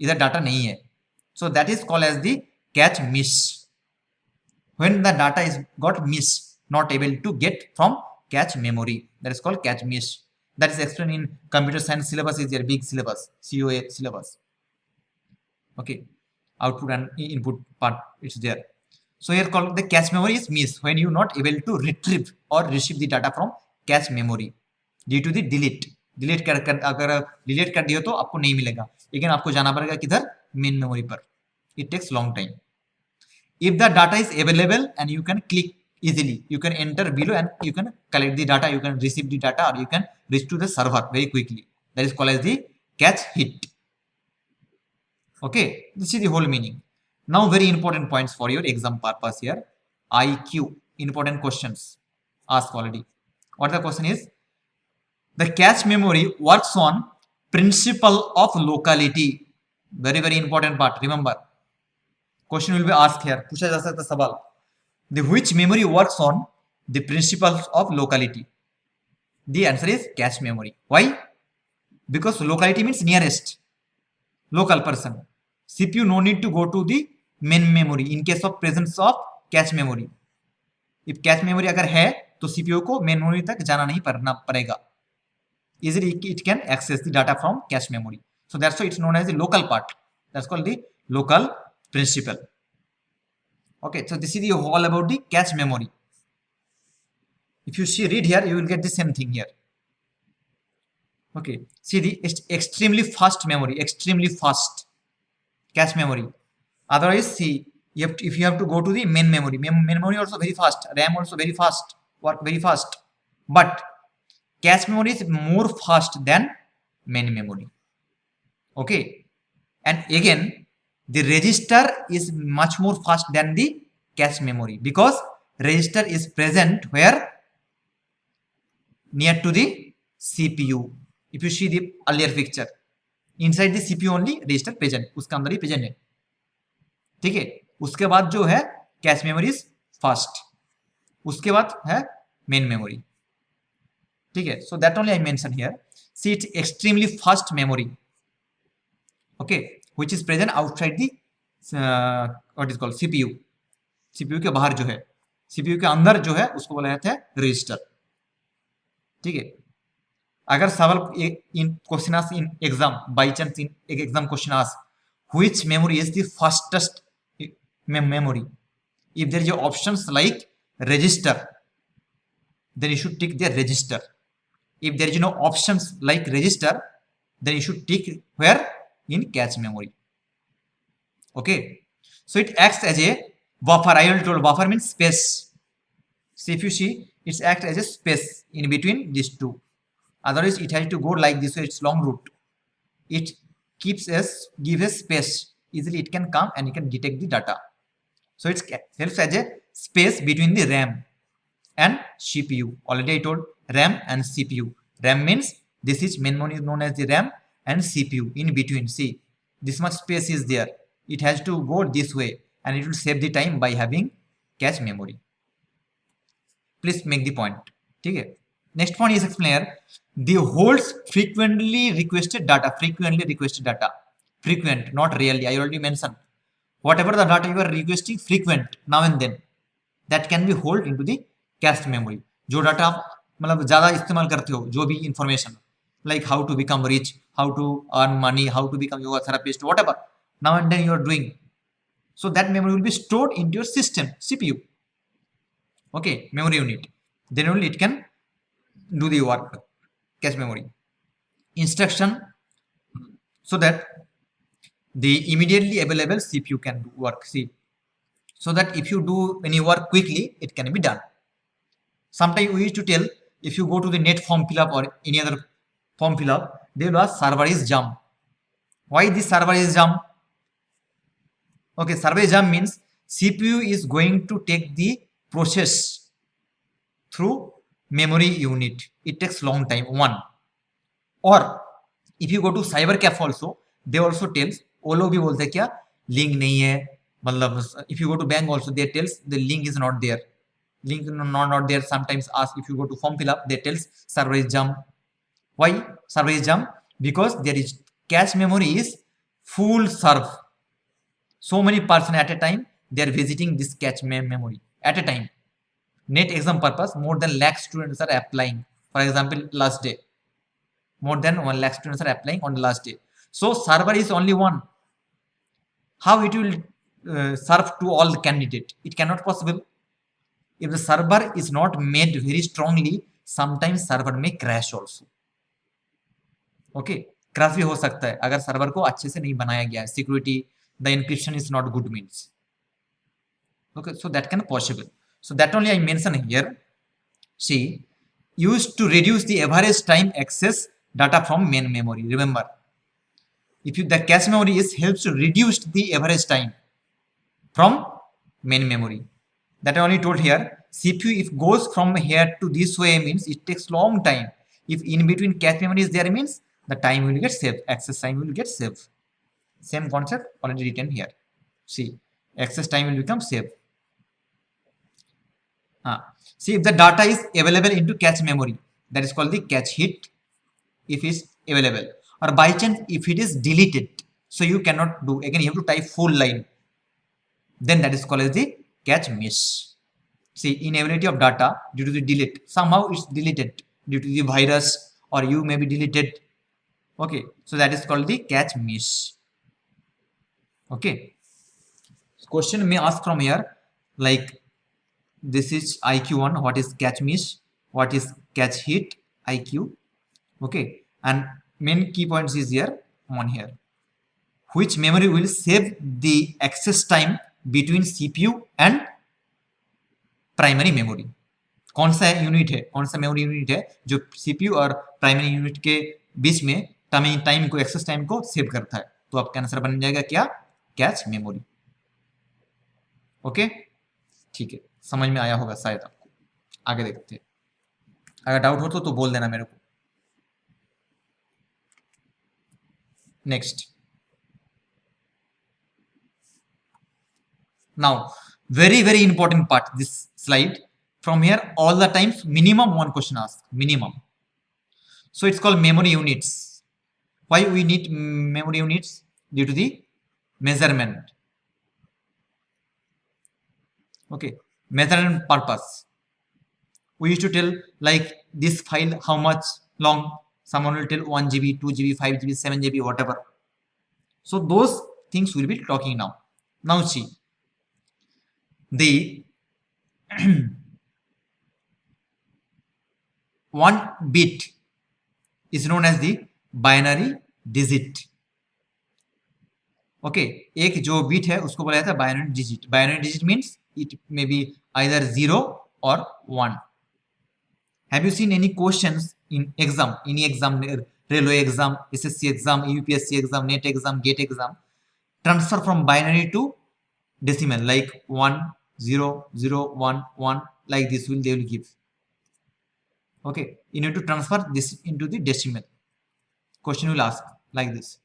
Speaker 1: इधर data नहीं है. So that is called as the cache miss. When the data is got miss, not able to get from cache memory, that is called cache miss. That is explained in computer science syllabus, is their big syllabus, COA syllabus. Okay, output and input part, it's there. So here called the cache memory is miss when you not able to retrieve or receive the data from cache memory due to the delete. अगर delete कर दिया तो आपको नहीं मिलेगा, लेकिन आपको जाना पड़ेगा किधर, मेन मेमोरी पर. It takes long time. If the data is available and you can click easily, you can enter below and you can collect the data, you can receive the data, or you can reach to the server very quickly. That is called as the cache hit. Okay, this is the whole meaning. Now very important points for your exam purpose here. IQ, important questions asked already. What the question is? The cache memory works on principle of locality. Very very important part, remember. Question will be asked here, पूछा जा सकता सवाल. The which memory works on the principles of locality? The answer is cache memory. Why? Because locality means nearest, local person. CPU no need to go to the main memory in case of presence of cache memory. If cache memory अगर है तो CPU को main memory तक जाना नहीं पड़ेगा. Easily it can access the data from cache memory. So that's why it's known as the local part. That's called the local principle. Okay, so this is all about the cache memory. If you see, read here, you will get the same thing here. Okay, see the extremely fast memory, extremely fast cache memory. Otherwise, see, if you have to go to the main memory, main memory also very fast, RAM also very fast, work very fast, but cache memory is more fast than main memory. Okay, and again the register is much more fast than the cache memory, because register is present where, near to the CPU. If you see the earlier picture, inside the CPU only register present, उसका अंदर ही present है. ठीक है, उसके बाद जो है cache memory is fast, उसके बाद है main memory. ठीक है, so that only I mentioned here. See, it's extremely fast memory. Okay, which is present outside the what is called CPU. CPU के बाहर जो है, CPU के अंदर जो है उसको बोला जाता है रजिस्टर. ठीक है, अगर सवाल in question ask in exam, by chance in एक exam question ask which memory is the fastest memory, if there is options like register, then you should tick the register. If there is no options like register, then you should tick where, in cache memory. Okay, so it acts as a buffer. I already told buffer means space. So if you see, it acts as a space in between these two. Otherwise it has to go like this way, it's long route. It gives a space, easily it can come and it can detect the data. So it helps as a space between the RAM and CPU. Already I told RAM and CPU. RAM means this is main memory is known as the RAM, and CPU in between. See, this much space is there. It has to go this way and it will save the time by having cache memory. Please make the point. ठीक है, next point is explain here. The holds frequently requested data. Frequently requested data. Frequent, not really. I already mentioned. Whatever the data you are requesting, frequent, now and then, that can be hold into the cache memory. जो data आप मतलब ज्यादा इस्तेमाल करते हो, जो भी information, like how to become rich, how to earn money, how to become yoga therapist, whatever, now and then you are doing. So that memory will be stored into your system, CPU. Okay, memory unit. Then only it can do the work. Cache memory. Instruction, so that the immediately available CPU can do work. See, so that if you do any work quickly, it can be done. Sometimes we used to tell, if you go to the net form fill up or any other form fill up, they will ask server is jam. Why this server is jam? Okay, server is jam means CPU is going to take the process through memory unit. It takes long time, one. Or if you go to cyber cafe also they also tells, वो लोग भी बोलते हैं क्या link नहीं है, मतलब if you go to bank also they tells the link is not there, link not there. Sometimes ask if you go to form fill up they tells server is jump. Why server is jump? Because there is cache memory is full serve, so many person at a time they are visiting this cache memory at a time. Net exam purpose more than lakh students are applying, for example last day more than 1 lakh students are applying on the last day, so server is only one. How it will serve to all the candidate? It cannot possible. If the server is not made very strongly, sometimes server may crash also. Okay, crash भी हो सकता है अगर server को अच्छे से नहीं बनाया गया है, security the encryption is not good means. Okay, so that can possible. So that only I mention here. See, used to reduce the average time access data from main memory. Remember, if you, the cache memory is helps to reduce the average time from main memory. That I only told here. CPU if goes from here to this way means it takes long time. If in between cache memory is there means the time will get saved, access time will get saved. Same concept already written here. See, access time will become saved. See, if the data is available into cache memory, that is called the cache hit. If is available, or by chance if it is deleted, so you cannot do again. You have to type full line. Then that is called as the cache miss. See, inability of data due to the delete, somehow it's deleted due to the virus or you may be deleted. Okay, so that is called the cache miss. Okay, question may ask from here like this is IQ1, what is cache miss, what is cache hit, IQ. Okay, and main key points is here on here, which memory will save the access time between CPU and primary memory. कौन सा unit है, कौन सा memory unit है जो CPU और primary unit के बीच में टाइम को, एक्सेस टाइम को सेव करता है? तो आपका आंसर बन जाएगा क्या, कैच मेमोरी. ओके, ठीक है, समझ में आया होगा शायद आपको. आगे देखते हैं, अगर डाउट हो तो बोल देना मेरे को. Next, now very important part this slide. From here all the times minimum one question asked, minimum. So it's called memory units. Why we need memory units? Due to the measurement. Okay, measurement purpose. We used to tell like this file how much long, someone will tell 1 GB, 2 GB, 5 GB, 7 GB, whatever. So those things we'll be talking now. Now see, the one bit is known as the binary digit. Okay, एक जो beat है उसको बोला जाता है binary digit. Binary digit means it may be either 0 or 1. Have you seen any questions in exam, any exam, railway exam, SSC exam, UPSC exam, NET exam, GATE exam, transfer from binary to decimal like 1 0 0 1 1, like this they will give. Okay, you need to transfer this into the decimal. Question will ask like this.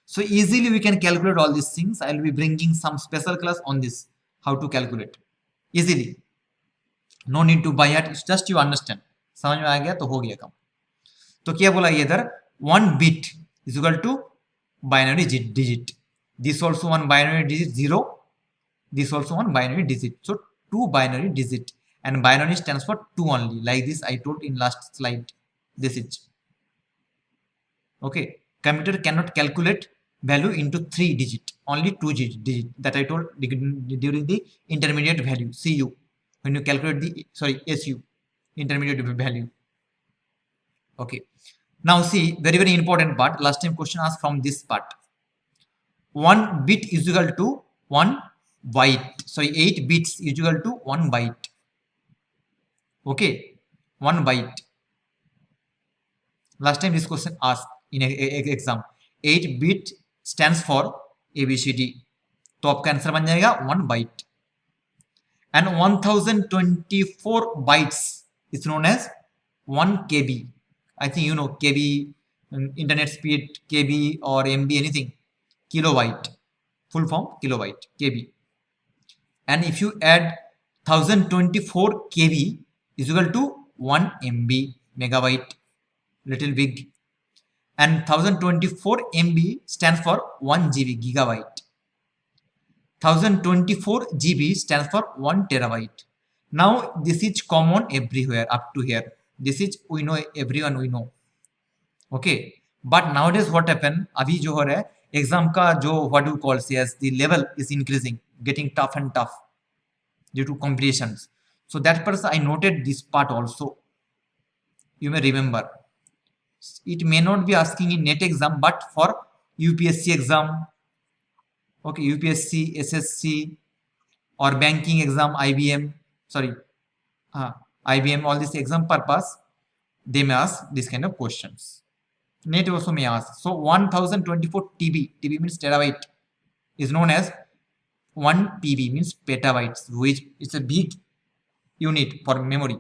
Speaker 1: So easily we can calculate all these things. I will be bringing some special class on this, how to calculate easily. No need to buy it, it's just you understand. समझ में आ गया तो हो गया काम. तो क्या बोला ये इधर, 1 bit is equal to binary digit. This also one binary digit 0. This also one binary digit. So 2 binary digit, and binary stands for 2 only, like this I told in last slide. This is okay. Computer cannot calculate value into 3 digit, only 2 digit. That I told during the intermediate value, CU, when you calculate the SU, intermediate value. Okay, now see, very important part. Last time question asked from this part. 1 bit is equal to 1 byte. Sorry, 8 bits is equal to 1 byte. Okay, 1 byte. Last time this question asked in exam. 8 bit stands for ABCD. तो आपका answer बन जाएगा 1 byte. And 1024 bytes is known as 1 KB. I think you know KB internet speed, KB or MB, anything, kilobyte, full form kilobyte, KB. And if you add 1024 KB is equal to 1 MB, megabyte, little big. And 1024 MB stands for 1 GB, gigabyte. 1024 GB stands for 1 terabyte. Now this is common everywhere up to here. This is we know, everyone we know. Okay, but nowadays what happen? अभी जो हो रहा है exam का जो what do you call as the level is increasing, getting tough and tough due to competitions. So that person I noted this part also. You may remember. It may not be asking in net exam, but for UPSC exam, okay, UPSC, SSC, or banking exam, IBM, sorry, IBM, all this exam purpose, they may ask this kind of questions. Net also may ask. So 1024 TB, TB means terabyte, is known as 1 PB means petabytes, which is a big unit for memory.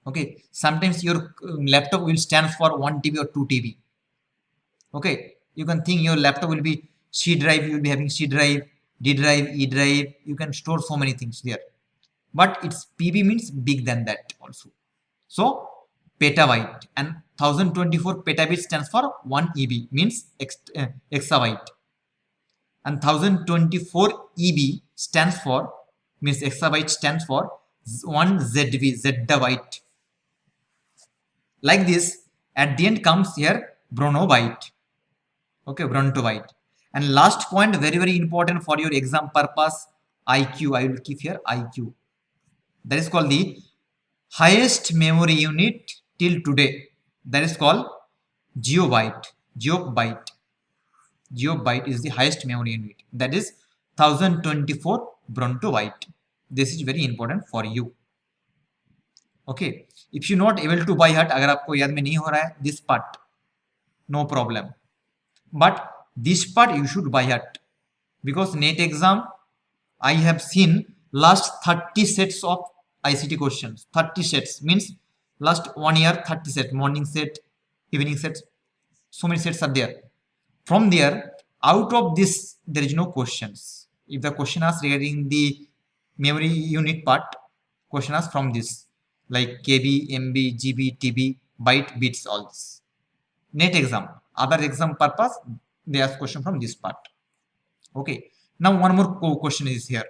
Speaker 1: Okay, sometimes your laptop will stand for 1 TB or 2 TB. Okay, you can think your laptop will be C drive, you will be having C drive, D drive, E drive, you can store so many things there. But its PB means big than that also. So petabyte, and 1024 petabits stands for 1 EB means exabyte, and 1024 EB stands for means exabyte stands for 1 ZB, zettabyte. Like this, at the end comes here brontobyte. Okay, brontobyte. And last point, very very important for your exam purpose, IQ. I will keep here IQ. That is called the highest memory unit till today. That is called geobyte. Geobyte. Geobyte is the highest memory unit. That is 1024 brontobyte. This is very important for you. Okay. If you not able to by heart, अगर आपको याद में नहीं हो रहा है this part, no problem. But this part you should by heart, because NET exam I have seen last 30 sets of ICT questions. 30 sets means last 1 year 30 set, morning set, evening sets, so many sets are there. From there, out of this there is no questions. If the question asks regarding the memory unit part, question asks from this like KB, MB, GB, TB, byte, bits, all this. NET exam, other exam purpose, they ask question from this part. Okay. Now one more question is here.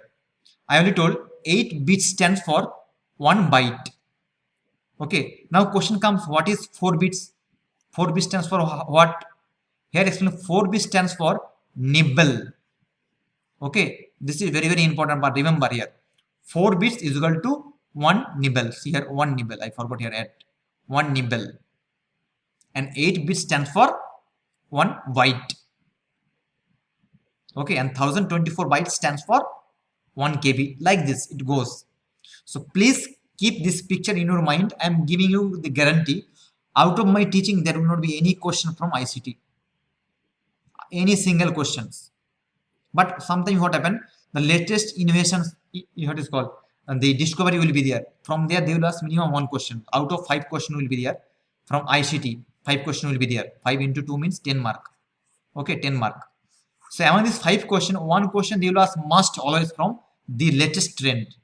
Speaker 1: I already told 8 bits stands for 1 byte. Okay. Now question comes, what is 4 bits? 4 bits stands for what? Here explain 4 bits stands for nibble. Okay. This is very very important, but remember here 4 bits is equal to 1 nibble. See here 1 nibble. I forgot here at 1 nibble. And 8 bits stands for 1 byte. Okay, and 1024 bytes stands for 1 KB. Like this it goes. So please keep this picture in your mind. I am giving you the guarantee. Out of my teaching, there will not be any question from ICT. Any single questions. But sometimes what happen? The latest innovations, what is called, and the discovery will be there. From there, they will ask minimum 1 question. Out of 5 question will be there. From ICT, 5 question will be there. 5 into 2 means 10 mark. Okay, 10 mark. So among these 5 questions, 1 question they will ask must always from the latest trend.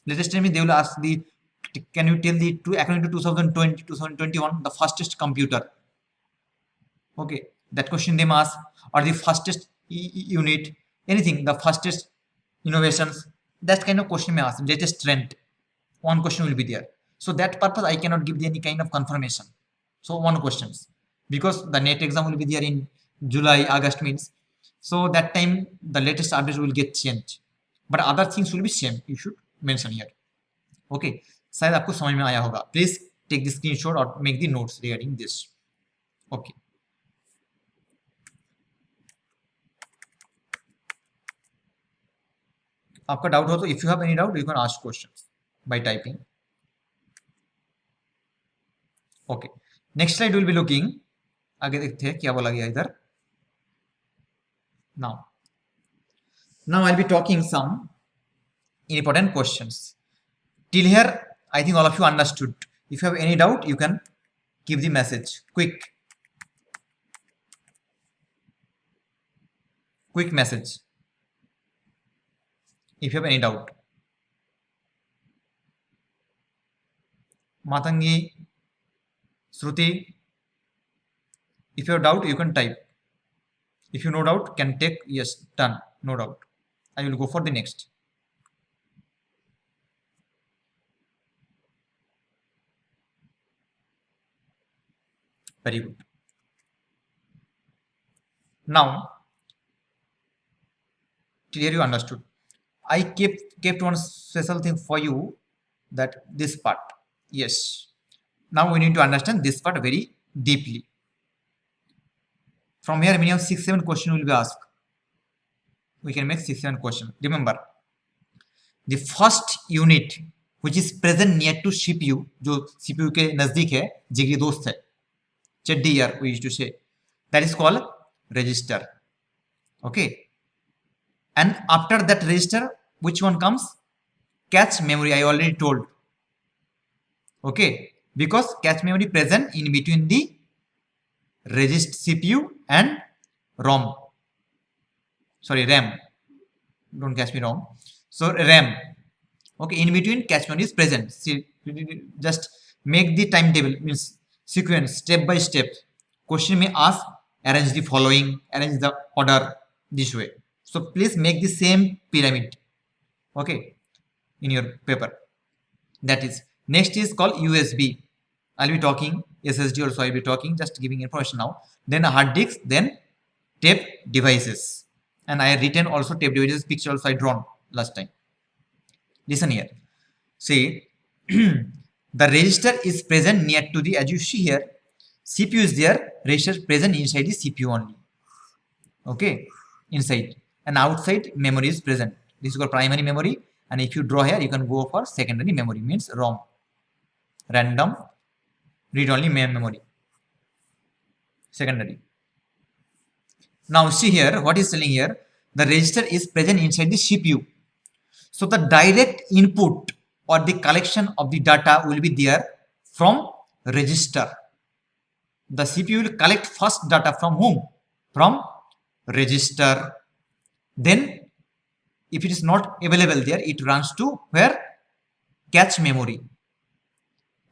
Speaker 1: Latest trend means they will ask the, can you tell the, according to 2020, 2021, the fastest computer. Okay, that question they must ask, or the fastest unit, anything, the fastest innovations, that kind of question may ask. Latest trend, 1 question will be there. So that purpose I cannot give any kind of confirmation. So 1 questions, because the NET exam will be there in July, August means. So that time the latest updates will get changed, but other things will be same. You should mention here. Okay, शायद आपको समझ में आया होगा. Please take the screenshot or make the notes regarding this. Okay. आपका doubt हो तो if you have any doubt you can ask questions by typing. Okay. Next slide will be looking. आगे देखते हैं क्या बोला गया इधर. Now I'll be talking some important questions. Till here, I think all of you understood. If you have any doubt, you can give the message. Quick. quick message if you have any doubt. Matangi, Shruti, if you have doubt you can type. If you no doubt can take yes, done, no doubt. I will go for the next. Very good. Now clear, you understood. I kept one special thing for you, that this part. Yes. Now we need to understand this part very deeply. From here minimum 6-7 question will be asked. We can make 6-7 question. Remember, the first unit which is present near to CPU, जो CPU के नजदीक है, जिगरी दोस्त है, चड्डी यार we used to say, that is called register. Okay. And after that register, which one comes? Cache memory. I already told. Okay, because cache memory present in between the register CPU and ROM. Sorry, RAM. Don't catch me wrong. So RAM. Okay, in between cache memory is present. See, just make the timetable, means sequence, step by step. Question may ask, arrange the following, arrange the order this way. So please make the same pyramid. Okay, in your paper. That is, next is called USB. I'll be talking. SSD also I'll be talking, just giving information now. Then a hard disk, then tape devices. And I written also tape devices picture also I drawn last time. Listen here. See, the register is present near to the, as you see here, CPU is there, register present inside the CPU only. Okay, inside. And outside memory is present. This is called primary memory. And if you draw here, you can go for secondary memory, means ROM, random read-only memory, secondary. Now see here, what is telling here, the register is present inside the CPU. So the direct input or the collection of the data will be there from register. The CPU will collect first data from whom? From register. Then if it is not available there, it runs to where? Cache memory.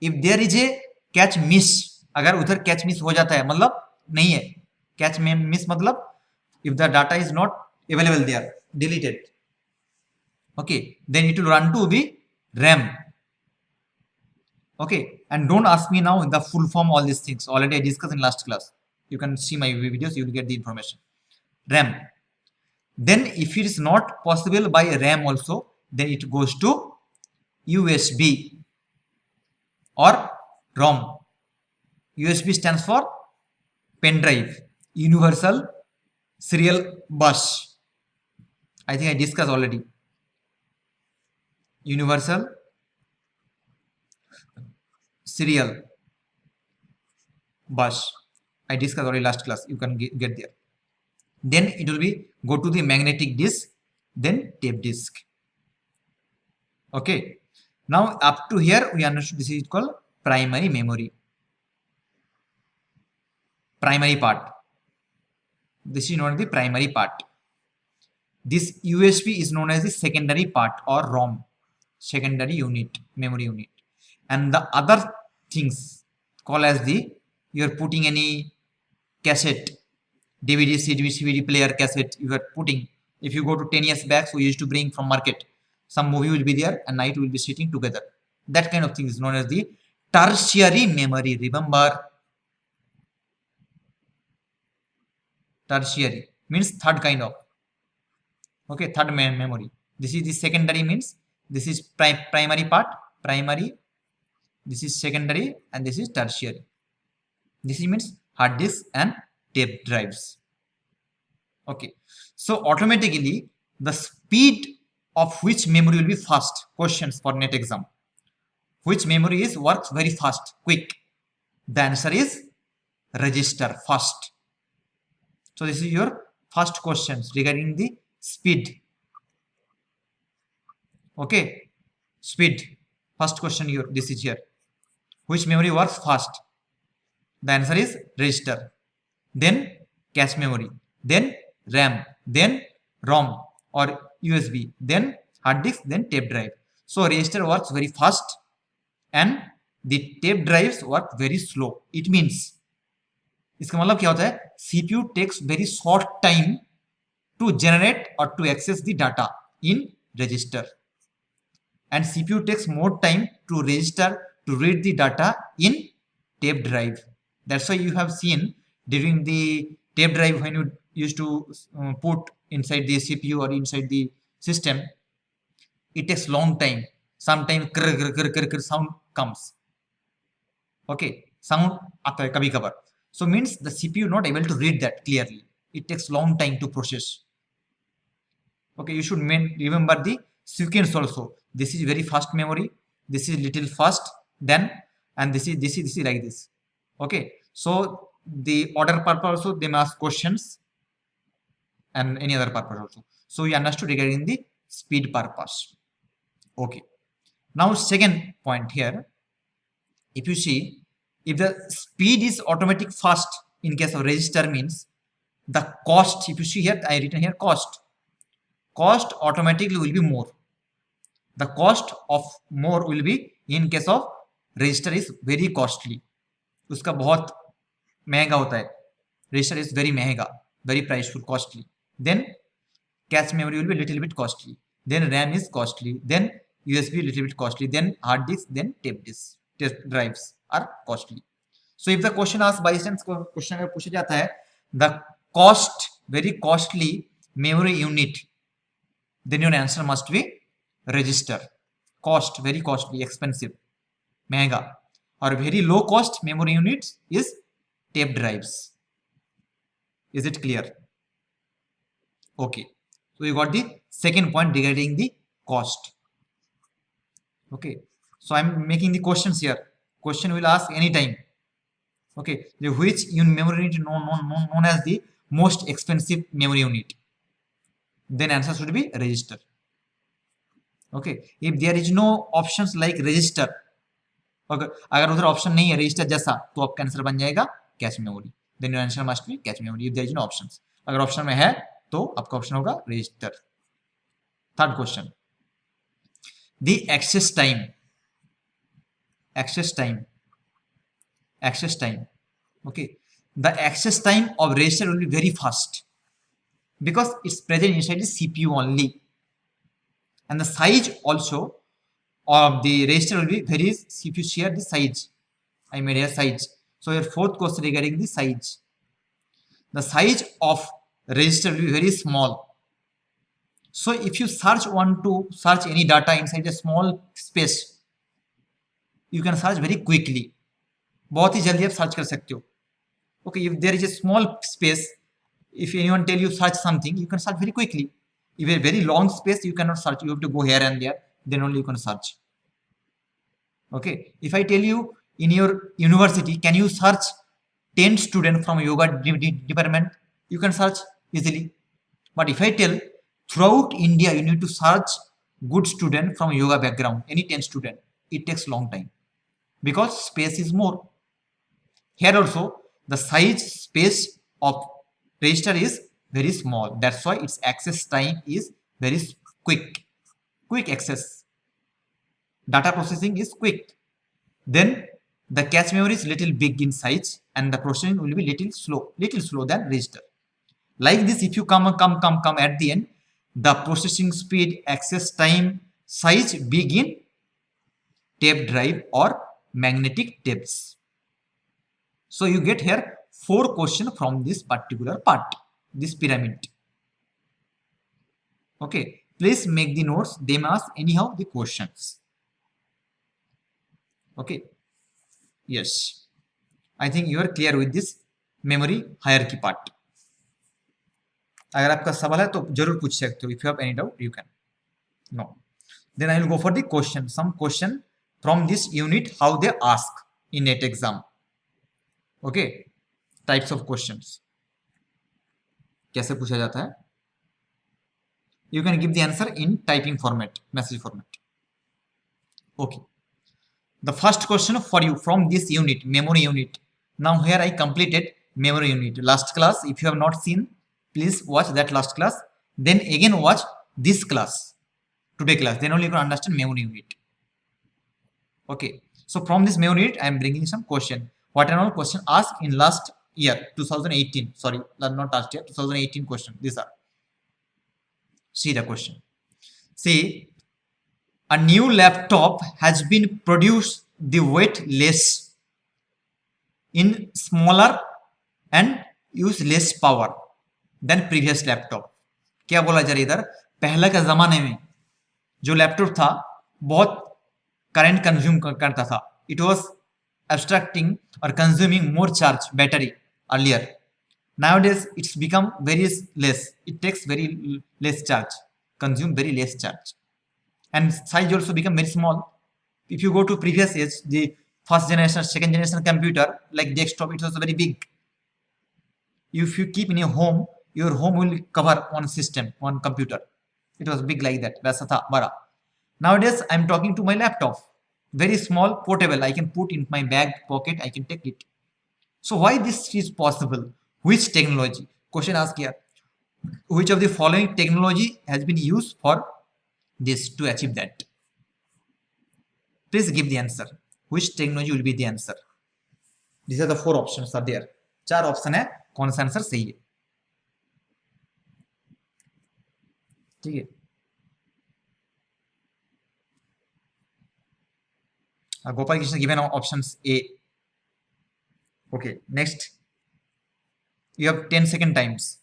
Speaker 1: If there is a cache miss, अगर उधर cache miss हो जाता है, मतलब नहीं है, cache miss मतलब if the data is not available there, deleted. Okay, then it will run to the RAM. Okay, and don't ask me now in the full form all these things. Already I discussed in last class. You can see my videos, you will get the information. RAM. Then if it is not possible by RAM also, then it goes to USB or ROM. USB stands for pen drive, universal serial bus. I think I discussed already. Universal serial bus. I discussed already last class. You can get there. Then it will be go to the magnetic disk, then tape disk. Okay. Now up to here we understood this is called primary memory. Primary part. This is known as the primary part. This USB is known as the secondary part or ROM, secondary unit, memory unit. And the other things called as the, you are putting any cassette, DVD, CD, CVD player, cassette you are putting. If you go to 10 years back, so we used to bring from market, some movie will be there and night will be sitting together. That kind of thing is known as the tertiary memory. Remember, tertiary means third kind of. Okay, third memory. This is the secondary, means this is primary part, primary, this is secondary, and this is tertiary. This means hard disk and tape drives. Okay, so automatically the speed of which memory will be fast? Questions for net exam. Which memory is works very fast, quick? The answer is register, fast. So this is your first questions regarding the speed. Okay, speed. First question here, this is here. Which memory works fast? The answer is register. Then cache memory. Then RAM. then ROM or USB, then hard disk, then tape drive. So register works very fast and the tape drives work very slow. It means इसका मतलब क्या होता है, CPU takes very short time to generate or to access the data in register, and CPU takes more time to register to read the data in tape drive. That's why you have seen during the tape drive, when you used to put inside the CPU or inside the system, it takes long time. Sometimes sound comes. Okay, sound आता है कभी कभार. So means the CPU not able to read that clearly. It takes long time to process. Okay, you should remember the sequence also. This is very fast memory, this is little fast, then, and this is like this. Okay, so the order purpose also they may ask questions, and any other purpose also. So you understood regarding the speed purpose. Okay, now second point here, if you see, if the speed is automatic fast in case of register, means the cost, if you see here, I written here cost automatically will be more. The cost of more will be in case of register is very costly. उसका बहुत महंगा होता है. Register is very महंगा, very priceful, costly. Then cache memory will be little bit costly. Then RAM is costly. Then USB little bit costly. Then hard disk. Then tape disk. Tape drives are costly. So if the question asked by instance, question अगर पूछा जाता है, the cost, very costly memory unit, then your answer must be register. Cost, very costly, expensive, महंगा. Or very low cost memory units is tape drives. Is it clear? Okay, so you got the second point regarding the cost. Okay, so I'm making the questions here. Question will ask anytime. Okay, which memory unit known as the most expensive memory unit, then answer should be register. Okay, if there is no options like register, okay, अगर उधर option नहीं है register जैसा, तो आपका answer बन जाएगा cache memory. Then your answer must be cache memory. If there is no options, अगर ऑप्शन में है तो आपका ऑप्शन होगा register. Third question, the access time. Okay, the access time of register will be very fast because it's present inside the CPU only, and the size also of the register will be very, if you share the size, I made a size. So your fourth question regarding the size, the size of register will be very small. So if you want to search any data inside a small space, you can search very quickly. बहुत ही जल्दी आप search कर सकते हो. Okay, if there is a small space, if anyone tell you search something, you can search very quickly. If a very long space, you cannot search, you have to go here and there, then only you can search. Okay, if I tell you in your university, can you search 10 students from yoga department, you can search easily. But if I tell throughout India you need to search good student from yoga background, any 10 student, it takes long time because space is more. Here also the size space of register is very small, that's why its access time is very quick access. Data processing is quick. Then the cache memory is little big in size and the processing will be little slow than register. Like this, if you come at the end, the processing speed, access time, size big in tape drive or magnetic tapes. So you get here 4 questions from this particular part, this pyramid. Okay, please make the notes, they may ask anyhow the questions. Okay, yes, I think you are clear with this memory hierarchy part. अगर आपका सवाल है तो जरूर पूछ सकते हो. If you have any doubt, you can. No, then I will go for the question. Some question from this unit, how they ask in NET exam. Okay, types of questions, कैसे पूछा जाता है. You can give the answer in typing format, message format. Okay, the first question for you from this unit, memory unit. Now here I completed memory unit. Last class, if you have not seen, please watch that last class, then again watch this class, today class, then only you can understand memory unit. Okay, so from this memory unit I am bringing some question. What are all question asked in last year 2018, sorry, not last year, 2018 question. These are, see the question. See, a new laptop has been produced, the weight less, in smaller and use less power than previous laptop. क्या बोला जा रहा है इधर, पहले के जमाने में जो लैपटॉप था बहुत करंट कंज्यूम करता था, it was abstracting or consuming more charge battery earlier. Nowadays it's become very less, it takes very less charge, consume very less charge, and size also become very small. If you go to previous age, the first generation, second generation computer like desktop, it was very big. If you keep in your home will cover one system, one computer. It was big like that, वैसा था बड़ा. Nowadays I'm talking to my laptop, very small, portable, I can put in my bag pocket, I can take it. So why this is possible? Which technology? Question asked here. Which of the following technology has been used for this to achieve that? Please give the answer. Which technology will be the answer? These are the four options are there. चार option है, कौन सा answer सही है? ठीक है, Gopal Krishna given options A. Okay, next you have 10-second times.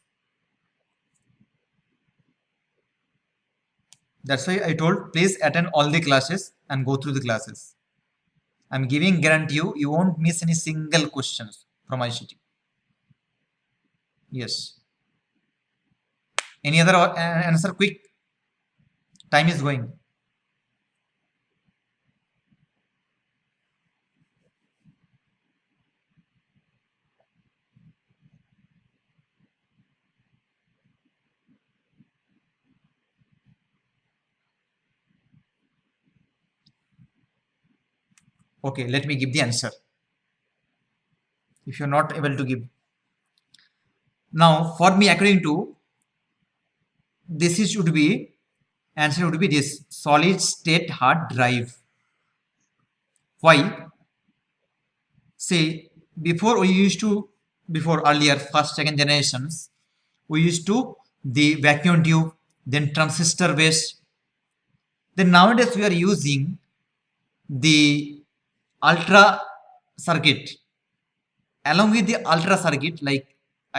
Speaker 1: That's why I told please attend all the classes and go through the classes. I'm giving guarantee you won't miss any single questions from ICT. Yes. Any other answer quick? Time is going. Okay, let me give the answer. If you're not able to give. Now, for me, according to this, is should be answer would be this solid state hard drive. Why? See, before we used to, before earlier first second generations, we used to the vacuum tube, then transistor based. Then nowadays we are using the ultra circuit. Along with the ultra circuit, like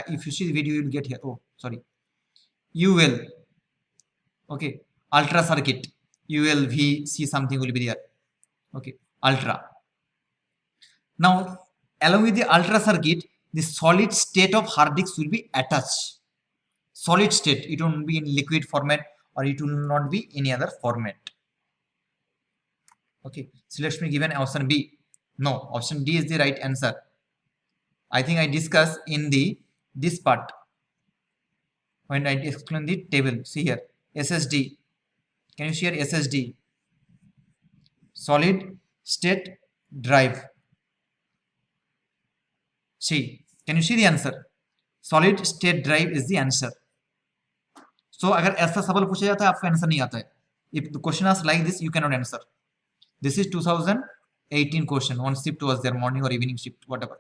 Speaker 1: if you see the video, you will get here. Oh, sorry. UL. Okay. Ultra circuit. ULVC something will be there. Okay. Ultra. Now, along with the ultra circuit, the solid state of hard disk will be attached. Solid state. It won't be in liquid format or it will not be any other format. Okay. So let me given option B. No, option D is the right answer. I think I discussed in this part when I explain the table. See here, SSD. Can you see here SSD? Solid state drive. See, can you see the answer? Solid state drive is the answer. So अगर ऐसा सवाल पूछा जाता है आपका answer नहीं आता है. If the question is like this, you cannot answer. This is 2018 question. One shift was there, morning or evening shift, whatever.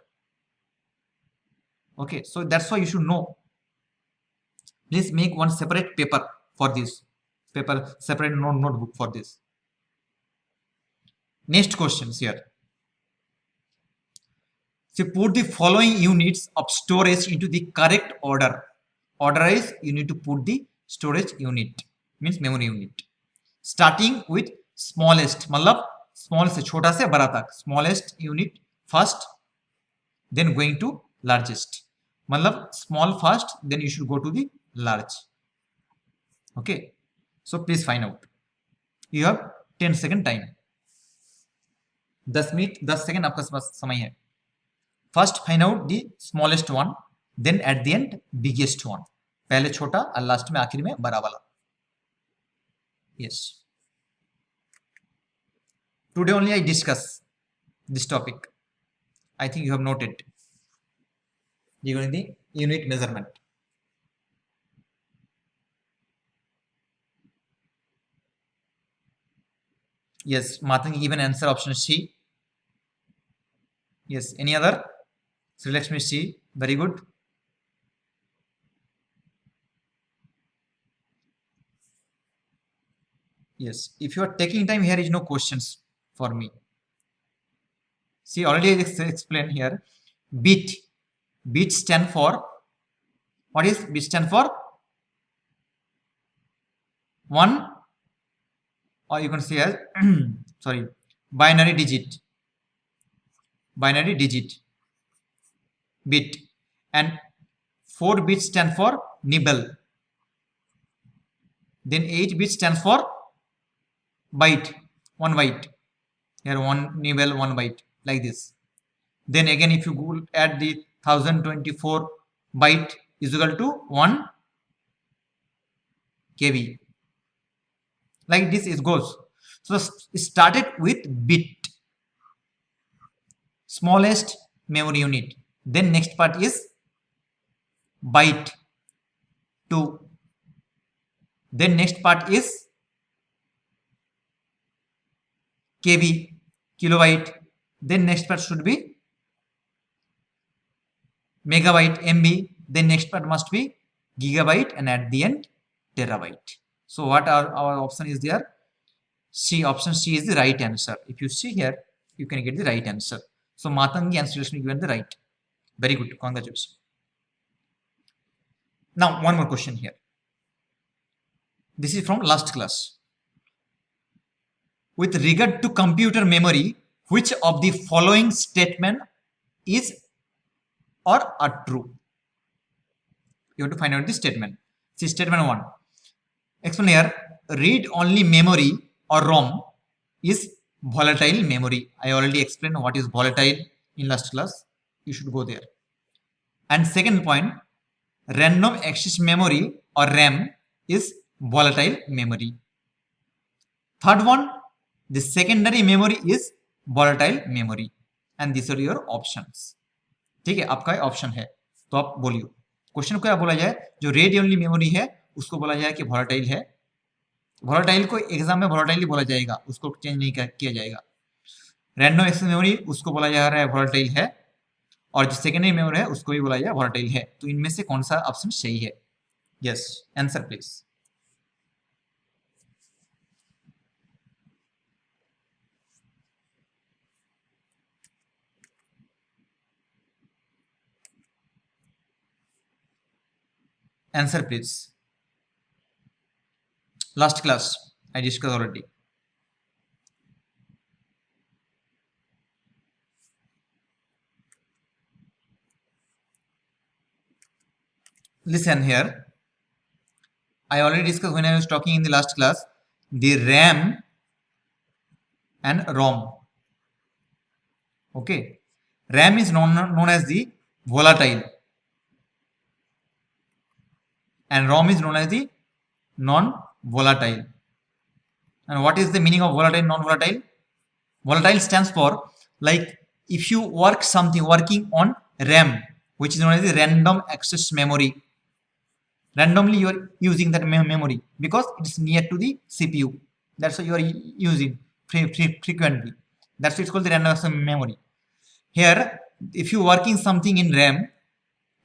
Speaker 1: Okay, so that's why you should know. Please make one separate paper for this. Paper, separate notebook for this. Next questions here. So put the following units of storage into the correct order. Order is you need to put the storage unit, means memory unit. Starting with smallest, मतलब small से छोटा से बड़ा तक. Smallest unit first, then going to largest. मतलब small first, then you should go to the large. Okay. So please find out. You have 10-second time. 10 minute 10 second आपका समय है. First find out the smallest one, then at the end biggest one. पहले छोटा और last में आखिर में बड़ा वाला. Yes. Today only I discuss this topic. I think you have noted regarding the unit measurement. Yes, Matangi given answer option C. Yes, any other? Sri Lakshmi C. Very good. Yes, if you are taking time, here is no questions for me. See, already I explained here. Bit. Bit stand for, what is bit stand for? One, or you can say as sorry, binary digit. Binary digit. Bit. And 4 bits stand for nibble. Then 8 bits stands for byte. 1 byte. Here 1 nibble, 1 byte. Like this. Then again, if you go add the 1024 byte is equal to 1 KB. Like this it goes. So it started with bit, smallest memory unit. Then next part is byte 2. Then next part is KB, kilobyte. Then next part should be megabyte, MB. Then next part must be gigabyte, and at the end terabyte. So what our option is there? C, option C is the right answer. If you see here, you can get the right answer. So Matangi and Sri Lakshmi given the right. Very good. Congratulations. Now one more question here. This is from last class. With regard to computer memory, which of the following statement is or are true? You have to find out the statement. See statement 1. Explain here. Read only memory or ROM is volatile memory. I already explained what is volatile in last class. You should go there. And second point, random access memory or RAM is volatile memory. Third one, the secondary memory is volatile memory. And these are your options. ठीक है, आपका option है, तो आप बोलिए question को क्या बोला जाए? जो रेड ओनली मेमोरी है उसको बोला जाए कि वोलेटाइल है. वोलेटाइल को एग्जाम में वोलेटाइल बोला जाएगा, उसको चेंज नहीं किया जाएगा. रैंडम एक्सेस मेमोरी उसको बोला जा रहा है वोलेटाइल है, और जो सेकेंडरी मेमोरी है उसको भी बोला जाए वोलेटाइल है. तो इनमें से कौन सा ऑप्शन सही है? Yes, answer please. Answer please. Last class I discussed already. Listen here. I already discussed when I was talking in the last class the RAM and ROM. Okay, RAM is known as the volatile and ROM is known as the non-volatile. And what is the meaning of volatile, non-volatile? Volatile stands for, like, if you working on RAM, which is known as the random access memory. Randomly you are using that memory because it's near to the CPU. That's why you are using frequently. That's why it's called the random access memory. Here, if you working something in RAM,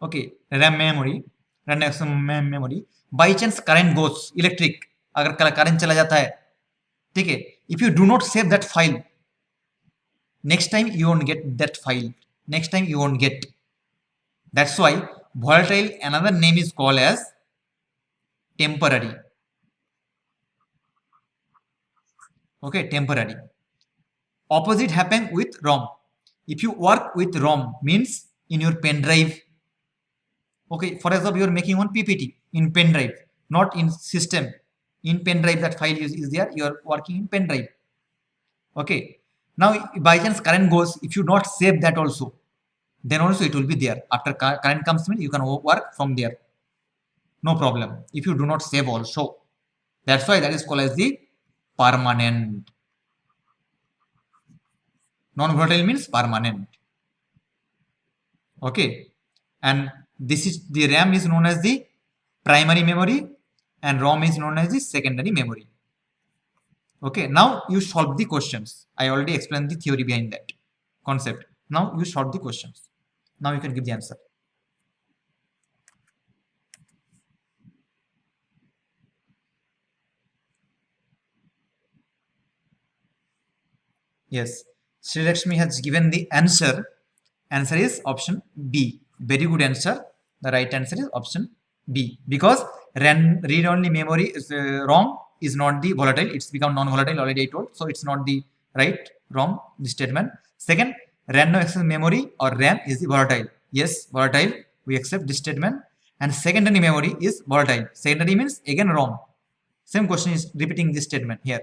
Speaker 1: okay, RAM memory, random access memory, by chance current goes, electric, अगर current चला जाता है, ठीक है, if you do not save that file, next time you won't get that file. Next time you won't get. That's why volatile, another name is called as temporary. Okay, temporary. Opposite happen with ROM. If you work with ROM, means in your pen drive. Okay, for example, you are making one PPT in pen drive, not in system. In pen drive, that file is there. You are working in pen drive. Okay. Now, by chance current goes, if you not save that also, then also it will be there. After current comes in, you can work from there. No problem. If you do not save also, that's why that is called as the permanent. Non-volatile means permanent. Okay. And this is the RAM is known as the primary memory and ROM is known as the secondary memory. Okay, now you solve the questions. I already explained the theory behind that concept. Now you solve the questions. Now you can give the answer. Yes, Sri Lakshmi has given the answer. Answer is option B. Very good answer. The right answer is option B, because read-only memory is ROM is not the volatile. It's become non-volatile already I told. So it's not the right ROM the statement. Second, random access memory or RAM is the volatile. Yes, volatile. We accept this statement. And secondary memory is volatile. Secondary means again ROM. Same question is repeating this statement here.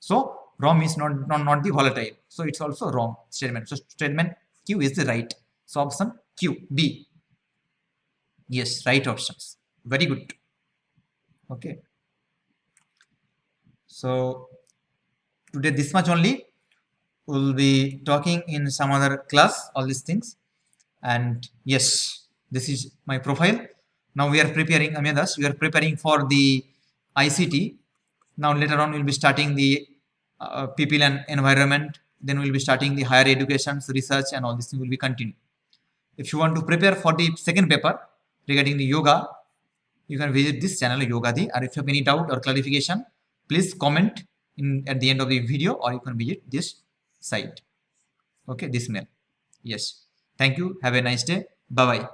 Speaker 1: So ROM is not the volatile. So it's also wrong statement. So statement Q is the right. So option Q, B. Yes, right options. Very good. Okay. So today this much only. We'll be talking in some other class all these things. And yes, this is my profile. Now we are preparing, Amidas, we are preparing for the ICT. Now later on we'll be starting the people and environment. Then we'll be starting the higher education, research, and all this thing will be continued. If you want to prepare for the second paper regarding the yoga, you can visit this channel Yogadi. Or if you have any doubt or clarification, please comment at the end of the video, or you can visit this site. Okay, this mail. Yes. Thank you. Have a nice day. Bye bye.